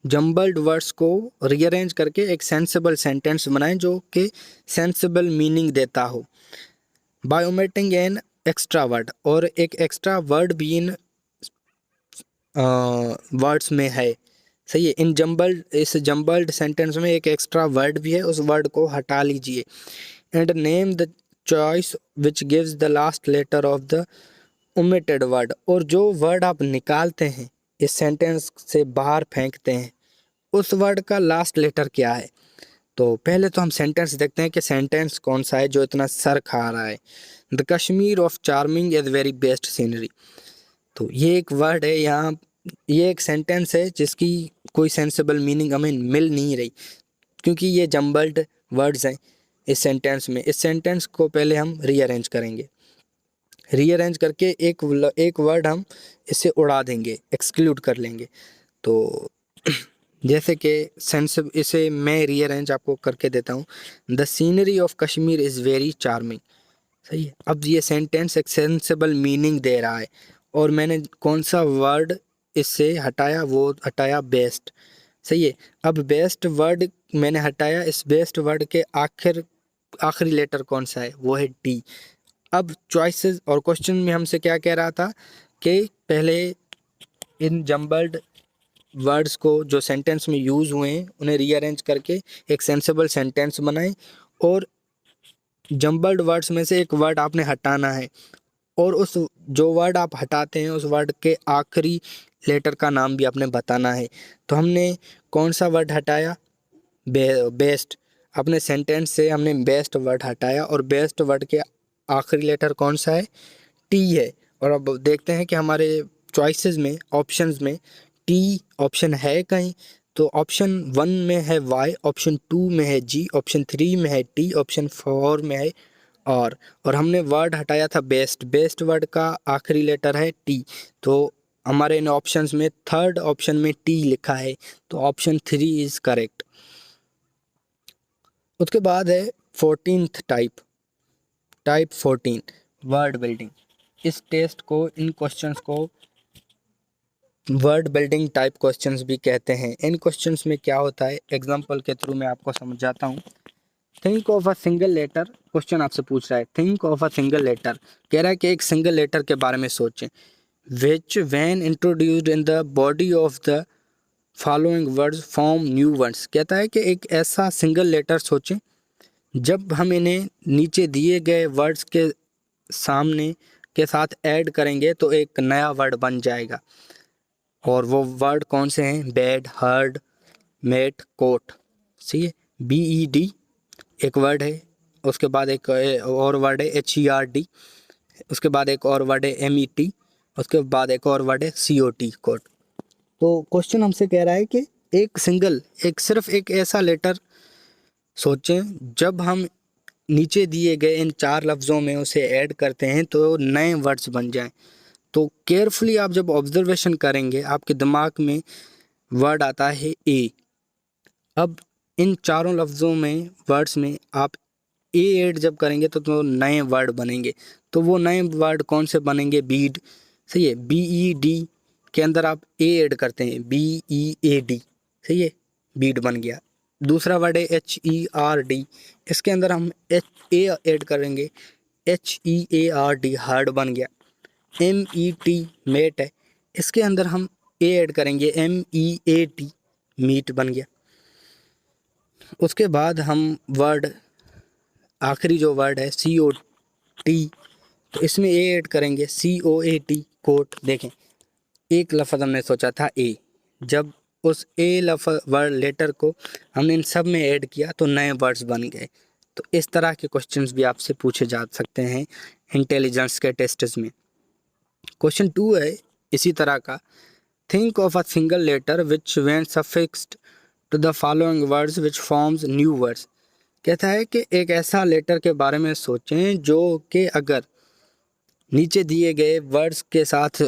जम्बल्ड वर्ड्स को रीअरेंज करके एक सेंसिबल सेंटेंस बनाएं जो कि सेंसिबल मीनिंग देता हो by omitting an extra word, और एक एक्स्ट्रा वर्ड भी इन वर्ड्स में है। सही है, इस जम्बल्ड सेंटेंस में एक एक्स्ट्रा वर्ड भी है, उस वर्ड को हटा लीजिए। And name the choice which gives the last letter of the omitted word, और जो वर्ड आप निकालते हैं इस सेंटेंस से बाहर फेंकते हैं उस वर्ड का लास्ट लेटर क्या है। तो पहले तो हम सेंटेंस देखते हैं कि सेंटेंस कौन सा है जो इतना सर खा रहा है। The Kashmir of charming is very best scenery. तो ये एक वर्ड है यहाँ, ये एक सेंटेंस है जिसकी कोई सेंसिबल मीनिंग हमें मिल नहीं रही क्योंकि ये जम्बल्ड वर्ड्स हैं इस सेंटेंस में। इस सेंटेंस को पहले हम रीअरेंज करेंगे, रीअरेंज करके एक वर्ड हम इससे उड़ा देंगे, एक्सक्लूड कर लेंगे। तो जैसे कि इसे मैं रीअरेंज आपको करके देता हूँ। The scenery of Kashmir is very charming. सही है, अब ये सेंटेंस एक सेंसिबल मीनिंग दे रहा है और मैंने कौन सा वर्ड इससे हटाया, वो हटाया बेस्ट। सही है, अब बेस्ट वर्ड मैंने हटाया, इस बेस्ट वर्ड के आखिरी लेटर कौन सा है, वो है डी। अब चॉइसेस और क्वेश्चन में हमसे क्या कह रहा था कि पहले इन जम्बल्ड वर्ड्स को जो सेंटेंस में यूज़ हुए हैं उन्हें रीअरेंज करके एक सेंसिबल सेंटेंस बनाएं, और जम्बल्ड वर्ड्स में से एक वर्ड आपने हटाना है और उस जो वर्ड आप हटाते हैं उस वर्ड के आखिरी लेटर का नाम भी आपने बताना है। तो हमने कौन सा वर्ड हटाया, बेस्ट। अपने सेंटेंस से हमने बेस्ट वर्ड हटाया और बेस्ट वर्ड के आखिरी लेटर कौन सा है, टी है। और अब देखते हैं कि हमारे चॉइसेस में, ऑप्शंस में टी ऑप्शन है कहीं। तो ऑप्शन 1 में है वाई, ऑप्शन 2 में है जी, ऑप्शन 3 में है टी, ऑप्शन 4 में है और हमने वर्ड हटाया था बेस्ट। बेस्ट वर्ड का आखिरी लेटर है टी, तो हमारे इन ऑप्शंस में थर्ड ऑप्शन में टी लिखा है, तो ऑप्शन 3 इज़ करेक्ट। उसके बाद है 14th टाइप 14 वर्ड बिल्डिंग। इस टेस्ट को, इन क्वेश्चंस को वर्ड बिल्डिंग टाइप क्वेश्चंस भी कहते हैं। इन क्वेश्चंस में क्या होता है, एग्जांपल के थ्रू मैं आपको समझाता हूँ। Think of a single letter, question आपसे पूछ रहा है think of a single letter, कह रहा है कि एक सिंगल लेटर के बारे में सोचें। विच when introduced in the body of the following words form new words. कहता है कि एक ऐसा सिंगल लेटर सोचें जब हम इन्हें नीचे दिए गए वर्ड्स के सामने के साथ ऐड करेंगे तो एक नया वर्ड बन जाएगा। और वो वर्ड कौन से हैं, बेड, हर्ड, मेट, कोट। सही है, BED एक वर्ड है, उसके बाद एक और वर्ड है HERD, उसके बाद एक और वर्ड है MET, उसके बाद एक और वर्ड है COT, कोट। तो क्वेश्चन हमसे कह रहा है कि सिर्फ एक ऐसा लेटर सोचें जब हम नीचे दिए गए इन 4 लफ्ज़ों में उसे ऐड करते हैं तो नए वर्ड्स बन जाएं। तो केयरफुली आप जब ऑब्जर्वेशन करेंगे आपके दिमाग में वर्ड आता है ए। अब इन चारों लफ्ज़ों में वर्ड्स में आप ए ऐड जब करेंगे तो नए वर्ड बनेंगे। तो वो नए वर्ड कौन से बनेंगे? बीड। सही है। BED के अंदर आप ए ऐड करते हैं, BEAD। सही है, बीड बन गया। दूसरा वर्ड है HERD, इसके अंदर हम ए ऐड करेंगे, HEARD, हार्ड बन गया। MET, मेट है, इसके अंदर हम ए ऐड करेंगे, MEAT, मीट बन गया। उसके बाद हम वर्ड, आखिरी जो वर्ड है COT, तो इसमें ए ऐड करेंगे, COAT, कोट। देखें, एक लफ्ज़ हमने सोचा था ए, जब उस ए वर्ड लेटर को हमने इन सब में ऐड किया तो नए वर्ड्स बन गए। तो इस तरह के क्वेश्चंस भी आपसे पूछे जा सकते हैं इंटेलिजेंस के टेस्ट्स में। क्वेश्चन 2 है इसी तरह का, think of a single letter which when suffixed to the following words which forms new words. कहता है कि एक ऐसा लेटर के बारे में सोचें जो कि अगर नीचे दिए गए वर्ड्स के साथ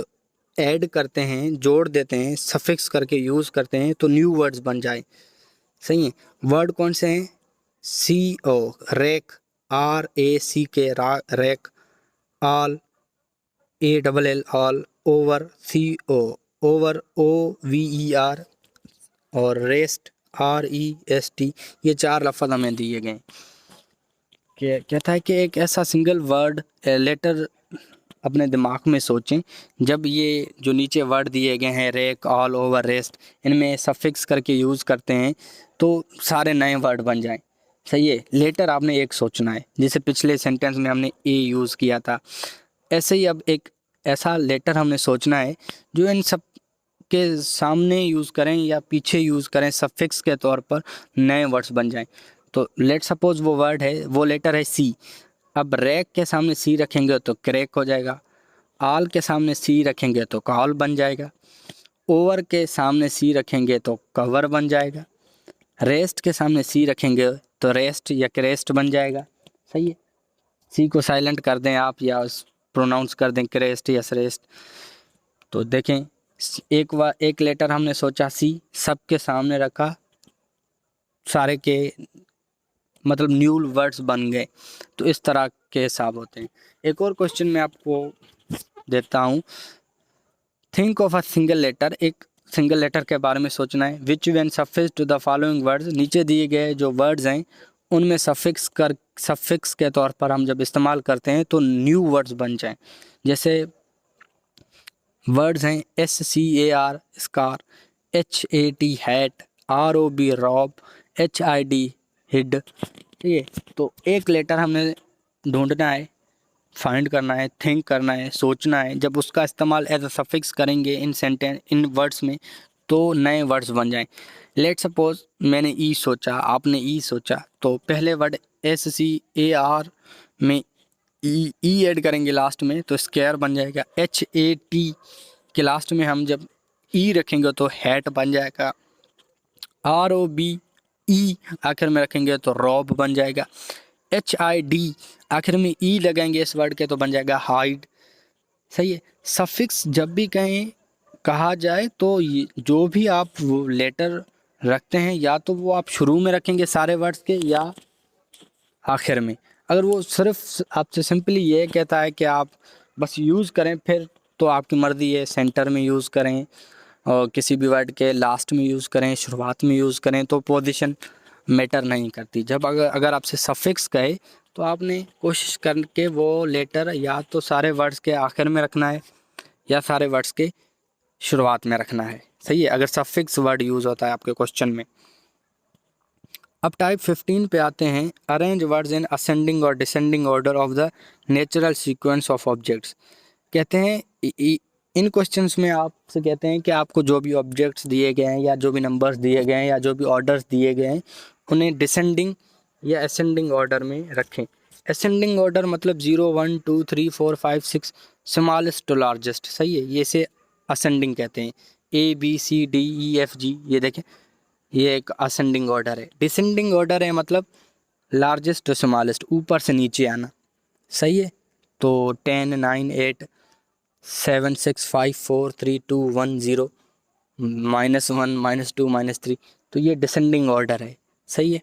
ऐड करते हैं, जोड़ देते हैं, सफिक्स करके यूज़ करते हैं तो न्यू वर्ड्स बन जाए। सही है। वर्ड कौन से हैं? CO, rack, RACK, rack, all, ALL, all, over, CO, over, OVER, और रेस्ट, REST। ये 4 लफ्ज़ हमें दिए गए। कहता है कि एक ऐसा सिंगल वर्ड लेटर अपने दिमाग में सोचें जब ये जो नीचे वर्ड दिए गए हैं, रैक, ऑल, ओवर, रेस्ट, इनमें सफिक्स करके यूज़ करते हैं तो सारे नए वर्ड बन जाएं। सही है। लेटर आपने एक सोचना है, जैसे पिछले सेंटेंस में हमने ए यूज़ किया था, ऐसे ही अब एक ऐसा लेटर हमने सोचना है जो इन सब के सामने यूज़ करें या पीछे यूज़ करें, सफिक्स के तौर पर नए वर्ड्स बन जाएं। तो लेट सपोज वो वर्ड है, वो लेटर है सी। अब रैक के सामने सी रखेंगे तो क्रैक हो जाएगा, ऑल के सामने सी रखेंगे तो कॉल बन जाएगा, ओवर के सामने सी रखेंगे तो कवर बन जाएगा, रेस्ट के सामने सी रखेंगे तो रेस्ट या क्रेस्ट बन जाएगा। सही है। सी को साइलेंट कर दें आप या प्रोनाउंस कर दें क्रेस्ट या श्रेष्ठ। तो देखें, एक लेटर हमने सोचा सी, सबके सामने रखा, सारे के मतलब न्यू वर्ड्स बन गए। तो इस तरह के हिसाब होते हैं। एक और क्वेश्चन मैं आपको देता हूँ, think of a single letter, एक सिंगल लेटर के बारे में सोचना है, which when suffix to the following words, नीचे दिए गए जो वर्ड्स हैं उनमें सफिक्स के तौर पर हम जब इस्तेमाल करते हैं तो न्यू वर्ड्स बन जाएं। जैसे वर्ड्स हैं SCAR, scar, HAT, hat, ROB, rob, HID, hid. ठीक है। तो एक लेटर हमने ढूंढना है, फाइंड करना है, थिंक करना है, सोचना है, जब उसका इस्तेमाल एज अ सफिक्स करेंगे इन वर्ड्स में तो नए वर्ड्स बन जाएं। लेट सपोज मैंने ई सोचा, आपने ई सोचा, तो पहले वर्ड SCAR में ई ऐड करेंगे लास्ट में तो स्केयर बन जाएगा। HAT के लास्ट में हम जब ई रखेंगे तो हैट बन जाएगा। ROB, आखिर में रखेंगे तो रॉब बन जाएगा। HID आखिर में ई लगाएंगे इस वर्ड के तो बन जाएगा हाइड। सही है। सफिक्स जब भी कहा जाए तो जो भी आप वो लेटर रखते हैं या तो वो आप शुरू में रखेंगे सारे वर्ड्स के या आखिर में। अगर वो सिर्फ आपसे सिंपली ये कहता है कि आप बस यूज़ करें फिर तो आपकी मर्ज़ी है, सेंटर में यूज़ करें और किसी भी वर्ड के लास्ट में यूज़ करें, शुरुआत में यूज़ करें, तो पोजीशन मैटर नहीं करती। जब अगर आपसे सफिक्स कहे तो आपने कोशिश करके वो लेटर या तो सारे वर्ड्स के आखिर में रखना है या सारे वर्ड्स के शुरुआत में रखना है। सही है, अगर सफिक्स वर्ड यूज़ होता है आपके क्वेश्चन में। अब टाइप 15 पे आते हैं, अरेंज वर्ड्स इन असेंडिंग और descending order of the natural sequence of objects. कहते हैं इन क्वेश्चंस में आपसे कहते हैं कि आपको जो भी ऑब्जेक्ट्स दिए गए हैं या जो भी नंबर्स दिए गए हैं या जो भी ऑर्डर्स दिए गए हैं उन्हें डिसेंडिंग या असेंडिंग ऑर्डर में रखें। असेंडिंग ऑर्डर मतलब 0 1 2 3 4 5 6 स्मॉलेस्ट टू लार्जेस्ट। सही है, ये इसे असेंडिंग कहते हैं। ABCDEFG, ये देखें, ये एक असेंडिंग ऑर्डर है। डिसेंडिंग ऑर्डर है मतलब लार्जेस्ट टू स्मॉलेस्ट, ऊपर से नीचे आना। सही है। तो 10 9 8 7 6 5 4 3 2 1 0 -1 -2 -3, तो ये डिसेंडिंग ऑर्डर है। सही है।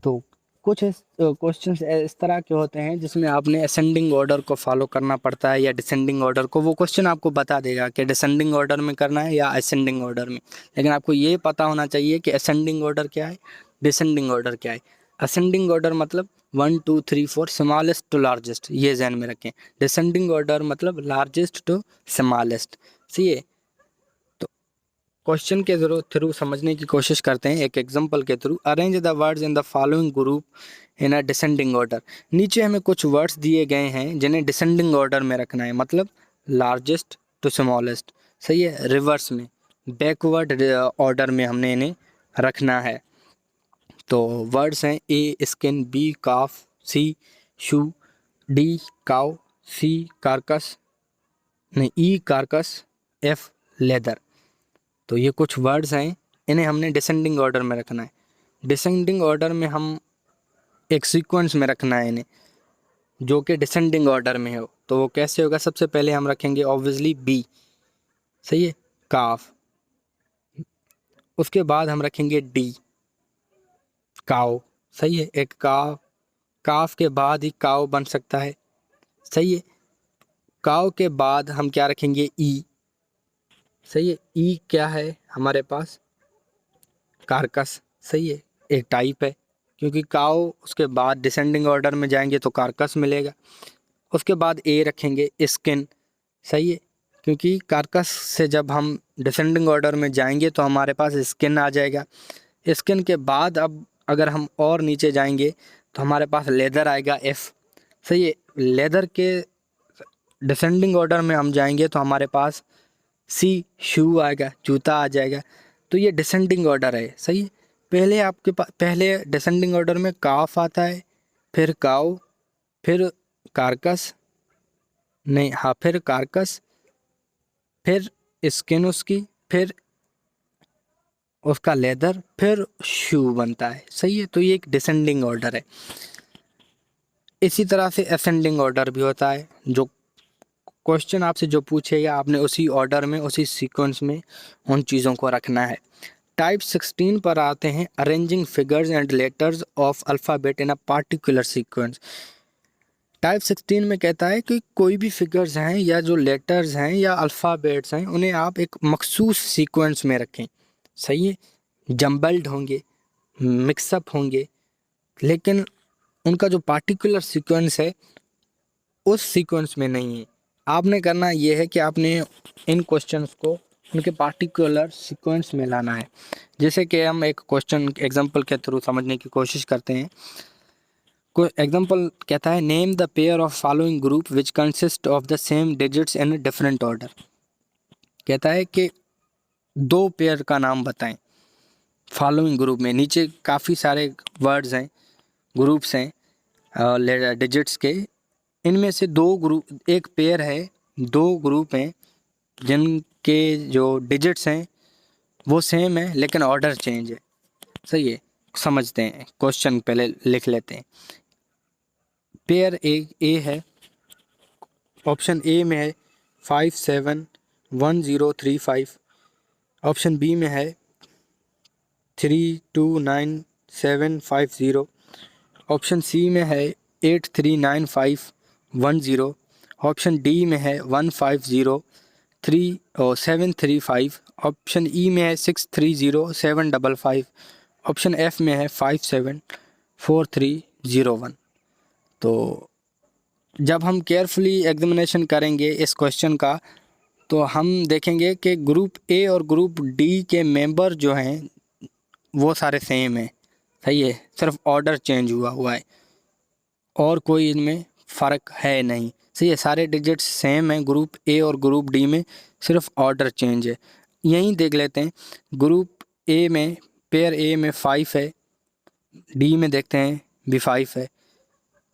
तो कुछ क्वेश्चंस इस तरह के होते हैं जिसमें आपने असेंडिंग ऑर्डर को फॉलो करना पड़ता है या डिसेंडिंग ऑर्डर को। वो क्वेश्चन आपको बता देगा कि डिसेंडिंग ऑर्डर में करना है या असेंडिंग ऑर्डर में, लेकिन आपको ये पता होना चाहिए कि असेंडिंग ऑर्डर क्या है, डिसेंडिंग ऑर्डर क्या है। असेंडिंग ऑर्डर मतलब 1 2 3 4 स्मॉलेस्ट टू लार्जेस्ट, ये ध्यान में रखें। डिसेंडिंग ऑर्डर मतलब लार्जेस्ट टू स्मॉलेस्ट। सही है। क्वेश्चन के थ्रू समझने की कोशिश करते हैं एक एग्जांपल के through. Arrange the words in the following group in a descending order. नीचे हमें कुछ वर्ड्स दिए गए हैं जिन्हें डिसेंडिंग ऑर्डर में रखना है, मतलब लार्जेस्ट टू स्मॉलेस्ट। सही है। रिवर्स में, बैकवर्ड ऑर्डर में हमने इन्हें रखना है। तो वर्ड्स हैं ए स्किन, बी काफ, सी शू, डी काउ, सी कार्कस, नहीं ई कार्कस, एफ लेदर। तो ये कुछ वर्ड्स हैं, इन्हें हमने डिसेंडिंग ऑर्डर में रखना है। डिसेंडिंग ऑर्डर में हम एक सीक्वेंस में रखना है इन्हें, जो कि डिसेंडिंग ऑर्डर में हो। तो वो कैसे होगा? सबसे पहले हम रखेंगे ऑब्वियसली बी। सही है, काफ। उसके बाद हम रखेंगे डी, काव। सही है, एक काव, काफ के बाद ही काव बन सकता है। सही है। काव के बाद हम क्या रखेंगे? ई। सही है। ई क्या है हमारे पास? कार्कस। सही है, एक टाइप है, क्योंकि काव उसके बाद डिसेंडिंग ऑर्डर में जाएंगे तो कार्कस मिलेगा। उसके बाद ए रखेंगे स्किन। सही है, क्योंकि कार्कस से जब हम डिसेंडिंग ऑर्डर में जाएंगे तो हमारे पास स्किन आ जाएगा। स्किन के बाद अब अगर हम और नीचे जाएंगे तो हमारे पास लेदर आएगा, एफ। सही है। लेदर के डिसेंडिंग ऑर्डर में हम जाएंगे तो हमारे पास सी शू आएगा, जूता आ जाएगा। तो ये डिसेंडिंग ऑर्डर है। सही है। पहले आपके पास, पहले डिसेंडिंग ऑर्डर में काफ आता है, फिर काउ, फिर कार्कस, नहीं हाँ, फिर कार्कस, फिर स्किन उसकी, फिर उसका लेदर, फिर शू बनता है। सही है। तो ये एक डिसेंडिंग ऑर्डर है। इसी तरह से असेंडिंग ऑर्डर भी होता है। जो क्वेश्चन आपसे जो पूछेगा आपने उसी ऑर्डर में, उसी सीक्वेंस में उन चीज़ों को रखना है। टाइप 16 पर आते हैं, arranging figures and letters of alphabet in a particular sequence. Type 16 में कहता है कि कोई भी फिगर्स हैं या जो लेटर्स हैं या अल्फ़ाबेट्स हैं, उन्हें आप एक मखसूस सीक्वेंस में रखें। सही है। जम्बल्ड होंगे, मिक्सअप होंगे, लेकिन उनका जो पार्टिकुलर सीक्वेंस है उस सीक्वेंस में नहीं है। आपने करना ये है कि आपने इन क्वेश्चंस को उनके पार्टिकुलर सीक्वेंस में लाना है। जैसे कि हम एक क्वेश्चन एग्जांपल के थ्रू समझने की कोशिश करते हैं। कोई एग्जांपल कहता है, name the pair of following group which consist of the same digits in different order. कहता है कि दो पेयर का नाम बताएं फॉलोइंग ग्रुप में। नीचे काफ़ी सारे वर्ड्स हैं, ग्रुप्स हैं डिजिट्स के। इनमें से दो ग्रुप, एक पेयर है, दो ग्रुप हैं जिनके जो डिजिट्स हैं वो सेम है लेकिन ऑर्डर चेंज है। सही है। समझते हैं, क्वेश्चन पहले लिख लेते हैं। पेयर ए है, ऑप्शन ए में है 571035। ऑप्शन बी में है 329750। ऑप्शन सी में है 839510। ऑप्शन डी में है 150735। ऑप्शन ई में है 630755। ऑप्शन एफ में है 574301। तो जब हम केयरफुली एग्जामिनेशन करेंगे इस क्वेश्चन का तो हम देखेंगे कि ग्रुप ए और ग्रुप डी के मेंबर जो हैं वो सारे सेम हैं। सही है, सिर्फ ऑर्डर चेंज हुआ है और कोई इनमें फ़र्क है नहीं। सही है, सारे डिजिट्स सेम हैं ग्रुप ए और ग्रुप डी में, सिर्फ ऑर्डर चेंज है। यहीं देख लेते हैं, ग्रुप ए में, पेयर ए में 5 है, डी में देखते हैं भी 5 है।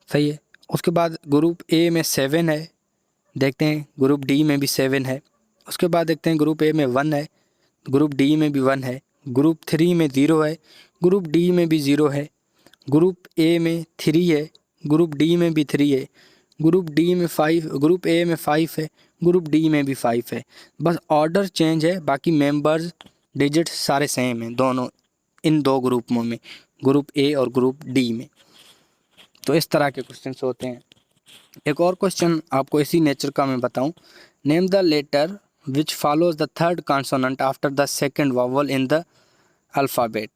सही है। उसके बाद ग्रुप ए में 7 है, देखते हैं ग्रुप डी में भी 7 है। उसके बाद देखते हैं ग्रुप ए में 1 है, ग्रुप डी में भी 1 है। ग्रुप 3 में 0 है, ग्रुप डी में भी 0 है। ग्रुप ए में 3 है, ग्रुप डी में भी 3 है। ग्रुप डी में 5, ग्रुप ए में 5 है, ग्रुप डी में भी 5 है, बस ऑर्डर चेंज है, बाकी मेंबर्स डिजिट्स सारे सेम हैं दोनों, इन दो ग्रुपों में, ग्रुप ए और ग्रुप डी में। तो इस तरह के क्वेश्चंस होते हैं। एक और क्वेश्चन आपको इसी नेचर का मैं बताऊं, name the letter which follows the third consonant after the second vowel in the alphabet.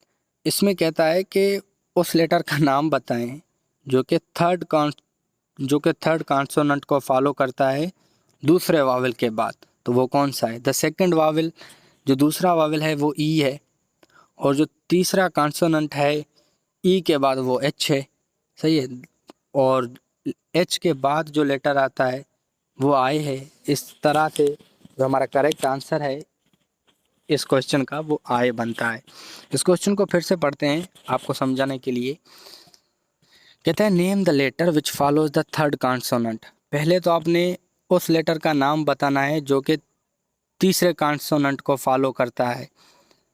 इसमें कहता है कि उस लेटर का नाम बताएं जो कि थर्ड कॉन्सोनेंट को फॉलो करता है दूसरे वावल के बाद, तो वो कौन सा है। द सेकंड वावल, जो दूसरा वावल है वो ई है, और जो तीसरा कॉन्सोनेंट है ई के बाद वो एच है, सही है, और एच के बाद जो लेटर आता है वो आई है। इस तरह से जो हमारा करेक्ट आंसर है इस क्वेश्चन का वो आई बनता है। इस क्वेश्चन को फिर से पढ़ते हैं आपको समझाने के लिए। कहता है name the letter which follows the third consonant. पहले तो आपने उस लेटर का नाम बताना है जो कि तीसरे कॉन्सोनेंट को फॉलो करता है,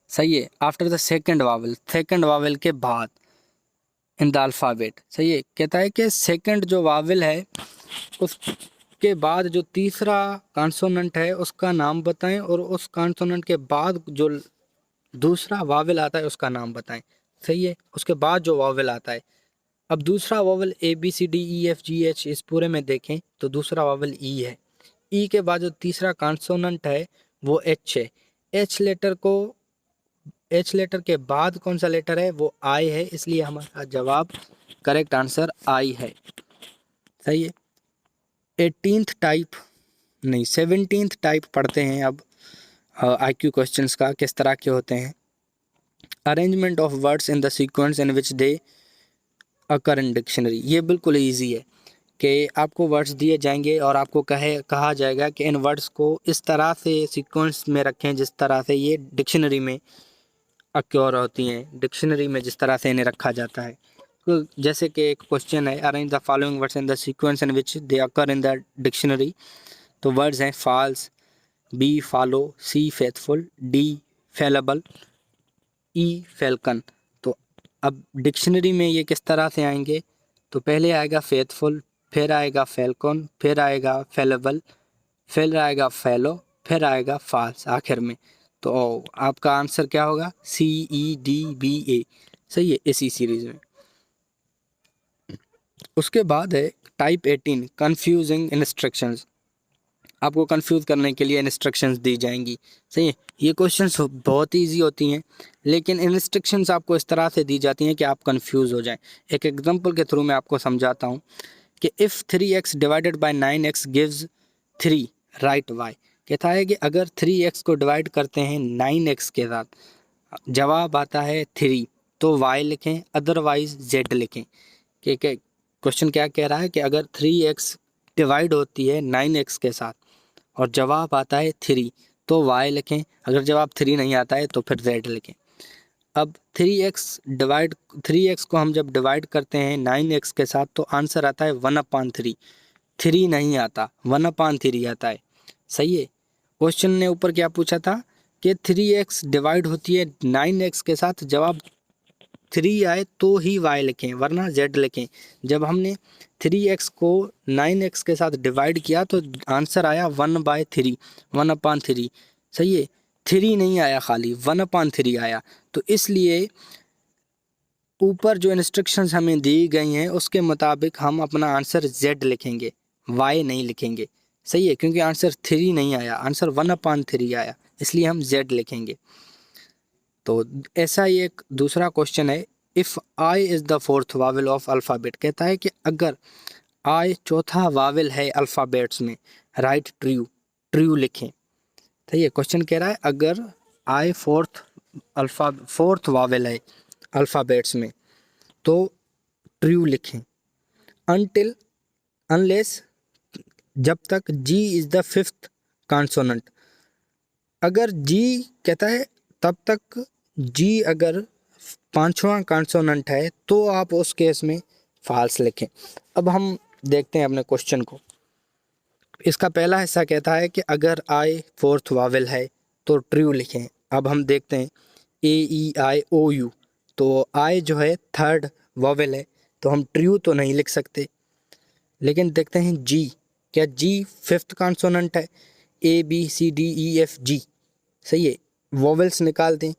सही है, after the second vowel, second vowel के बाद इन द अल्फ़ाबेट, सही है। कहता है कि सेकंड जो वावल है उसके बाद जो तीसरा कॉन्सोनेंट है उसका नाम बताएं, और उस कॉन्सोनेंट के बाद जो दूसरा वावल आता है उसका नाम बताएं, सही है, उसके बाद जो वावल आता है। अब दूसरा vowel A B C D E F G H, इस पूरे में देखें तो दूसरा वावल ई है, ई के बाद जो तीसरा कॉन्सोनेंट है वो एच है, एच लेटर के बाद कौन सा लेटर है वो आई है, इसलिए हमारा जवाब करेक्ट आंसर आई है, सही है। 18th टाइप नहीं 17th टाइप पढ़ते हैं अब आईक्यू क्वेश्चंस का किस तरह के होते हैं। Arrangement of words in the sequence in which they occur in dictionary. ये बिल्कुल ईजी है कि आपको वर्ड्स दिए जाएंगे और आपको कहा जाएगा कि इन वर्ड्स को इस तरह से सीक्वेंस में रखें जिस तरह से ये डिक्शनरी में अक्योर होती हैं, डिक्शनरी में जिस तरह से इन्हें रखा जाता है। तो जैसे कि एक क्वेश्चन है, arrange the following words in the sequence in which they occur in the dictionary. तो वर्ड्स हैं falls, B follow, C faithful, D fallible, E falcon. तो अब डिक्शनरी में ये किस तरह से आएंगे, तो पहले आएगा फेथफुल, फिर आएगा फेल्कन, फिर आएगा फेलेबल, फिर आएगा फेलो, फिर आएगा फॉल्स आखिर में। तो आपका आंसर क्या होगा, सी ई डी बी ए, सही है, इसी सीरीज में। उसके बाद है टाइप 18 कंफ्यूजिंग इंस्ट्रक्शंस। आपको कंफ्यूज करने के लिए इंस्ट्रक्शंस दी जाएंगी, सही है। ये क्वेश्चंस बहुत ईजी होती हैं, लेकिन इंस्ट्रक्शंस आपको इस तरह से दी जाती हैं कि आप कंफ्यूज हो जाएं। एक एग्जांपल के थ्रू मैं आपको समझाता हूँ कि if 3x divided by 9x gives 3 right y। कहता है कि अगर 3x को डिवाइड करते हैं 9x के साथ, जवाब आता है 3, तो y लिखें, अदरवाइज z लिखें। कि क्वेश्चन क्या कह रहा है कि अगर 3x डिवाइड होती है 9x के साथ और जवाब आता है 3, तो y लिखें, अगर जवाब 3 नहीं आता है तो फिर z लिखें। अब 3x को हम जब डिवाइड करते हैं 9x के साथ तो आंसर आता है 1/3, 3 नहीं आता, 1/3 आता है, सही है। क्वेश्चन ने ऊपर क्या पूछा था कि 3x डिवाइड होती है 9x के साथ, जवाब 3 आए तो ही y लिखें वरना z लिखें। जब हमने 3x को 9x के साथ डिवाइड किया तो आंसर आया 1/3, 1/3, सही है। 3 नहीं आया, खाली 1/3 आया। तो इसलिए ऊपर जो इंस्ट्रक्शंस हमें दी गई हैं उसके मुताबिक हम अपना आंसर z लिखेंगे, y नहीं लिखेंगे, सही है, क्योंकि आंसर 3 नहीं आया, आंसर 1/3 आया, इसलिए हम z लिखेंगे। तो ऐसा ही एक दूसरा क्वेश्चन है, if I is the fourth vowel of alphabet. कहता है कि अगर आई चौथा वावल है अल्फ़ाबेट्स में, राइट ट्रू, ट्रू लिखें, सही है। क्वेश्चन कह रहा है अगर आई फोर्थ वावल है अल्फ़ाबेट्स में तो ट्रू लिखें। अनटिल अनलेस, जब तक जी इज़ द फिफ्थ कॉन्सोनेंट। अगर जी कहता है तब तक जी अगर पांचवा कॉन्सोनेंट है तो आप उस केस में फॉल्स लिखें। अब हम देखते हैं अपने क्वेश्चन को। इसका पहला हिस्सा कहता है कि अगर आई फोर्थ वावल है तो ट्रू लिखें। अब हम देखते हैं ए ई आई ओ यू, तो आई जो है थर्ड वावल है तो हम ट्रू तो नहीं लिख सकते, लेकिन देखते हैं जी, क्या जी फिफ्थ कॉन्सोनेंट है? ABCDEFG, सही है, वोवेल्स निकाल दें,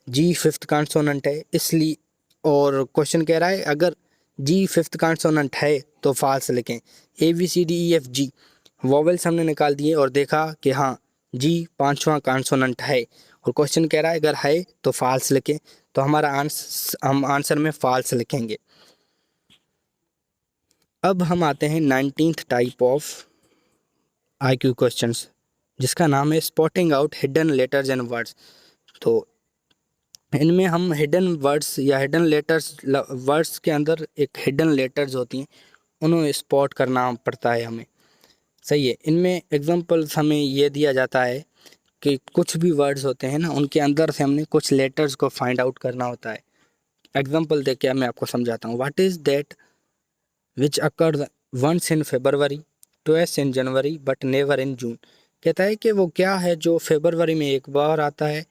जी फिफ्थ कॉन्सोनेंट है इसलिए, और क्वेश्चन कह रहा है अगर जी फिफ्थ कॉन्सोनेंट है तो फॉल्स लिखें। ABCDEFG वोवेल्स हमने निकाल दिए और देखा कि हाँ जी पांचवा कॉन्सोनेंट है, और क्वेश्चन कह रहा है अगर है तो फॉल्स लिखें, तो हमारा हम आंसर में फॉल्स लिखेंगे। अब हम आते हैं 19th type of IQ questions, जिसका नाम है spotting out hidden letters and words. तो इनमें हम हिडन वर्ड्स या हिडन लेटर्स, वर्ड्स के अंदर एक हिडन लेटर्स होती हैं, उन्हें स्पॉट करना पड़ता है हमें, सही है। इनमें एग्जांपल्स हमें ये दिया जाता है कि कुछ भी वर्ड्स होते हैं ना, उनके अंदर से हमने कुछ लेटर्स को फाइंड आउट करना होता है। एग्जांपल देख के मैं आपको समझाता हूँ। What is that which occurs once in February, twice in January but never in June. कहता है कि वो क्या है जो फरवरी में एक बार आता है,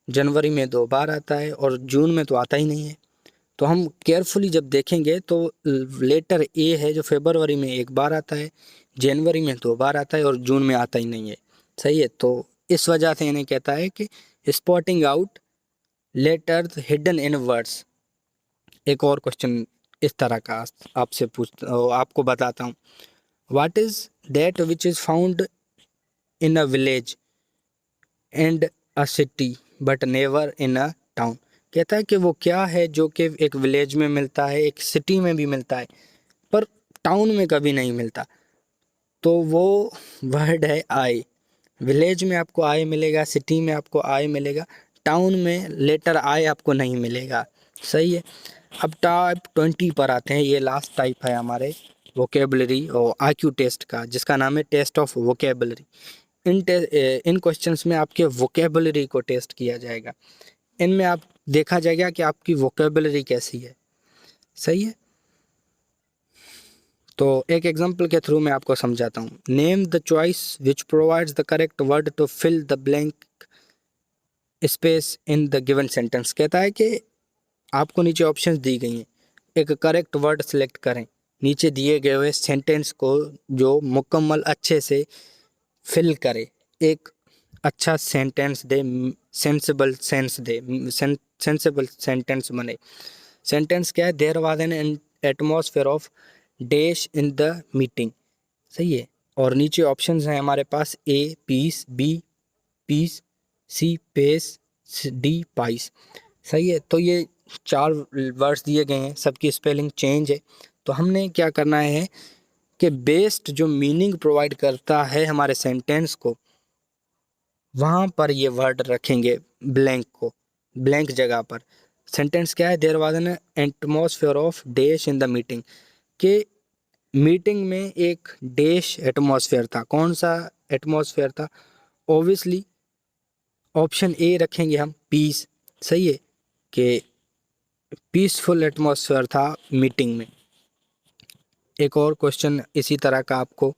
जनवरी में 2 बार आता है और जून में तो आता ही नहीं है। तो हम केयरफुली जब देखेंगे तो लेटर ए है जो फरवरी में एक बार आता है, जनवरी में 2 बार आता है और जून में आता ही नहीं है, सही है। तो इस वजह से इन्हें कहता है कि spotting out letters hidden in words. एक और क्वेश्चन इस तरह का आपसे आपको बताता हूँ। What is that which is found in a village and a city but never in a town. कहता है कि वो क्या है जो कि एक विलेज में मिलता है, एक सिटी में भी मिलता है, पर टाउन में कभी नहीं मिलता। तो वो वर्ड है आई। विलेज में आपको आई मिलेगा, सिटी में आपको आई मिलेगा, टाउन में लेटर आई आपको नहीं मिलेगा, सही है। अब टाइप 20 पर आते हैं। ये लास्ट टाइप है हमारे वोकेबलरी और IQ टेस्ट का, जिसका नाम है टेस्ट ऑफ वोकेबलरी। इन क्वेश्चंस में आपके वोकेबलरी को टेस्ट किया जाएगा। इनमें आप देखा जाएगा कि आपकी वोकेबलरी कैसी है, सही है। तो एक एग्जांपल के थ्रू मैं आपको समझाता हूँ। Name the choice which provides the correct word to fill the blank space in the given sentence. कहता है कि आपको नीचे ऑप्शंस दी गई हैं, एक करेक्ट वर्ड सिलेक्ट करें नीचे दिए गए हुए सेंटेंस को जो मुकम्मल अच्छे से फिल करे, एक अच्छा सेंटेंस दे, सेंसिबल सेंस दे, सेंसिबल सेंटेंस बने। सेंटेंस क्या है? There was an atmosphere of dash in the meeting, सही है। और नीचे ऑप्शंस हैं हमारे पास A peace, B piece, C pace, D pice, सही है। तो ये 4 वर्ड्स दिए गए हैं, सबकी स्पेलिंग चेंज है। तो हमने क्या करना है कि बेस्ड जो मीनिंग प्रोवाइड करता है हमारे सेंटेंस को, वहाँ पर ये वर्ड रखेंगे ब्लैंक को, ब्लैंक जगह पर। सेंटेंस क्या है? There was an atmosphere of dash in the meeting, के मीटिंग में एक डैश एटमॉस्फेयर था। कौन सा एटमॉस्फेयर था? ऑब्वियसली ऑप्शन ए रखेंगे हम, पीस, सही है, कि पीसफुल एटमॉस्फेयर था मीटिंग में। एक और क्वेश्चन इसी तरह का आपको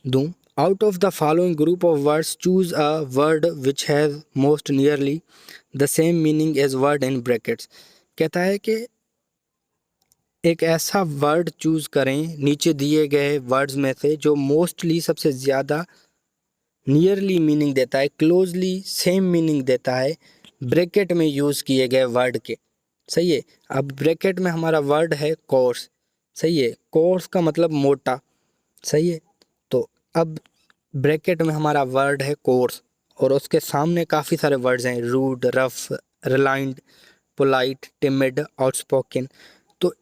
दूं। Out of the following group of words choose a word which has most nearly the same meaning as word in brackets. कहता है कि एक ऐसा वर्ड चूज करें नीचे दिए गए वर्ड्स में से जो मोस्टली सबसे ज़्यादा नियरली मीनिंग देता है, क्लोजली सेम मीनिंग देता है ब्रैकेट में यूज़ किए गए वर्ड के, सही है। अब ब्रैकेट में हमारा वर्ड है कोर्स, सही है, कोर्स का मतलब मोटा, सही है। तो अब ब्रैकेट में हमारा वर्ड है कोर्स और उसके सामने काफ़ी सारे वर्ड्स हैं, rude, rough, refined, polite, timid, outspoken. तो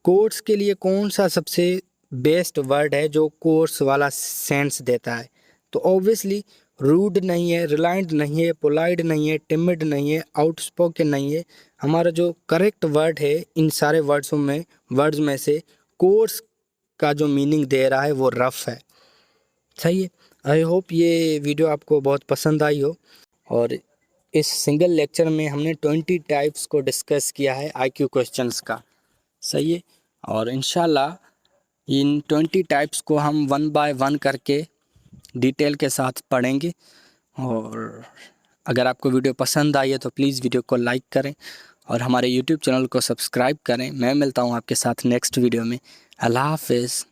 कोर्स के लिए कौन सा सबसे बेस्ट वर्ड है जो कोर्स वाला सेंस देता है? तो ऑब्वियसली रूड नहीं है, रिलायंट नहीं है, पोलाइट नहीं है, टिमिड नहीं है, आउटस्पोकन नहीं है। हमारा जो करेक्ट वर्ड है इन सारे वर्ड्स में से कोर्स का जो मीनिंग दे रहा है वो रफ है, सही है। आई होप ये वीडियो आपको बहुत पसंद आई हो। और इस सिंगल लेक्चर में हमने 20 टाइप्स को डिस्कस किया है IQ क्वेश्चंस का, सही है। और इंशाल्लाह इन 20 टाइप्स को हम 1 बाय 1 करके डिटेल के साथ पढ़ेंगे। और अगर आपको वीडियो पसंद आई है तो प्लीज़ वीडियो को लाइक करें और हमारे YouTube चैनल को सब्सक्राइब करें। मैं मिलता हूँ आपके साथ नेक्स्ट वीडियो में। अल्लाह हाफिज़।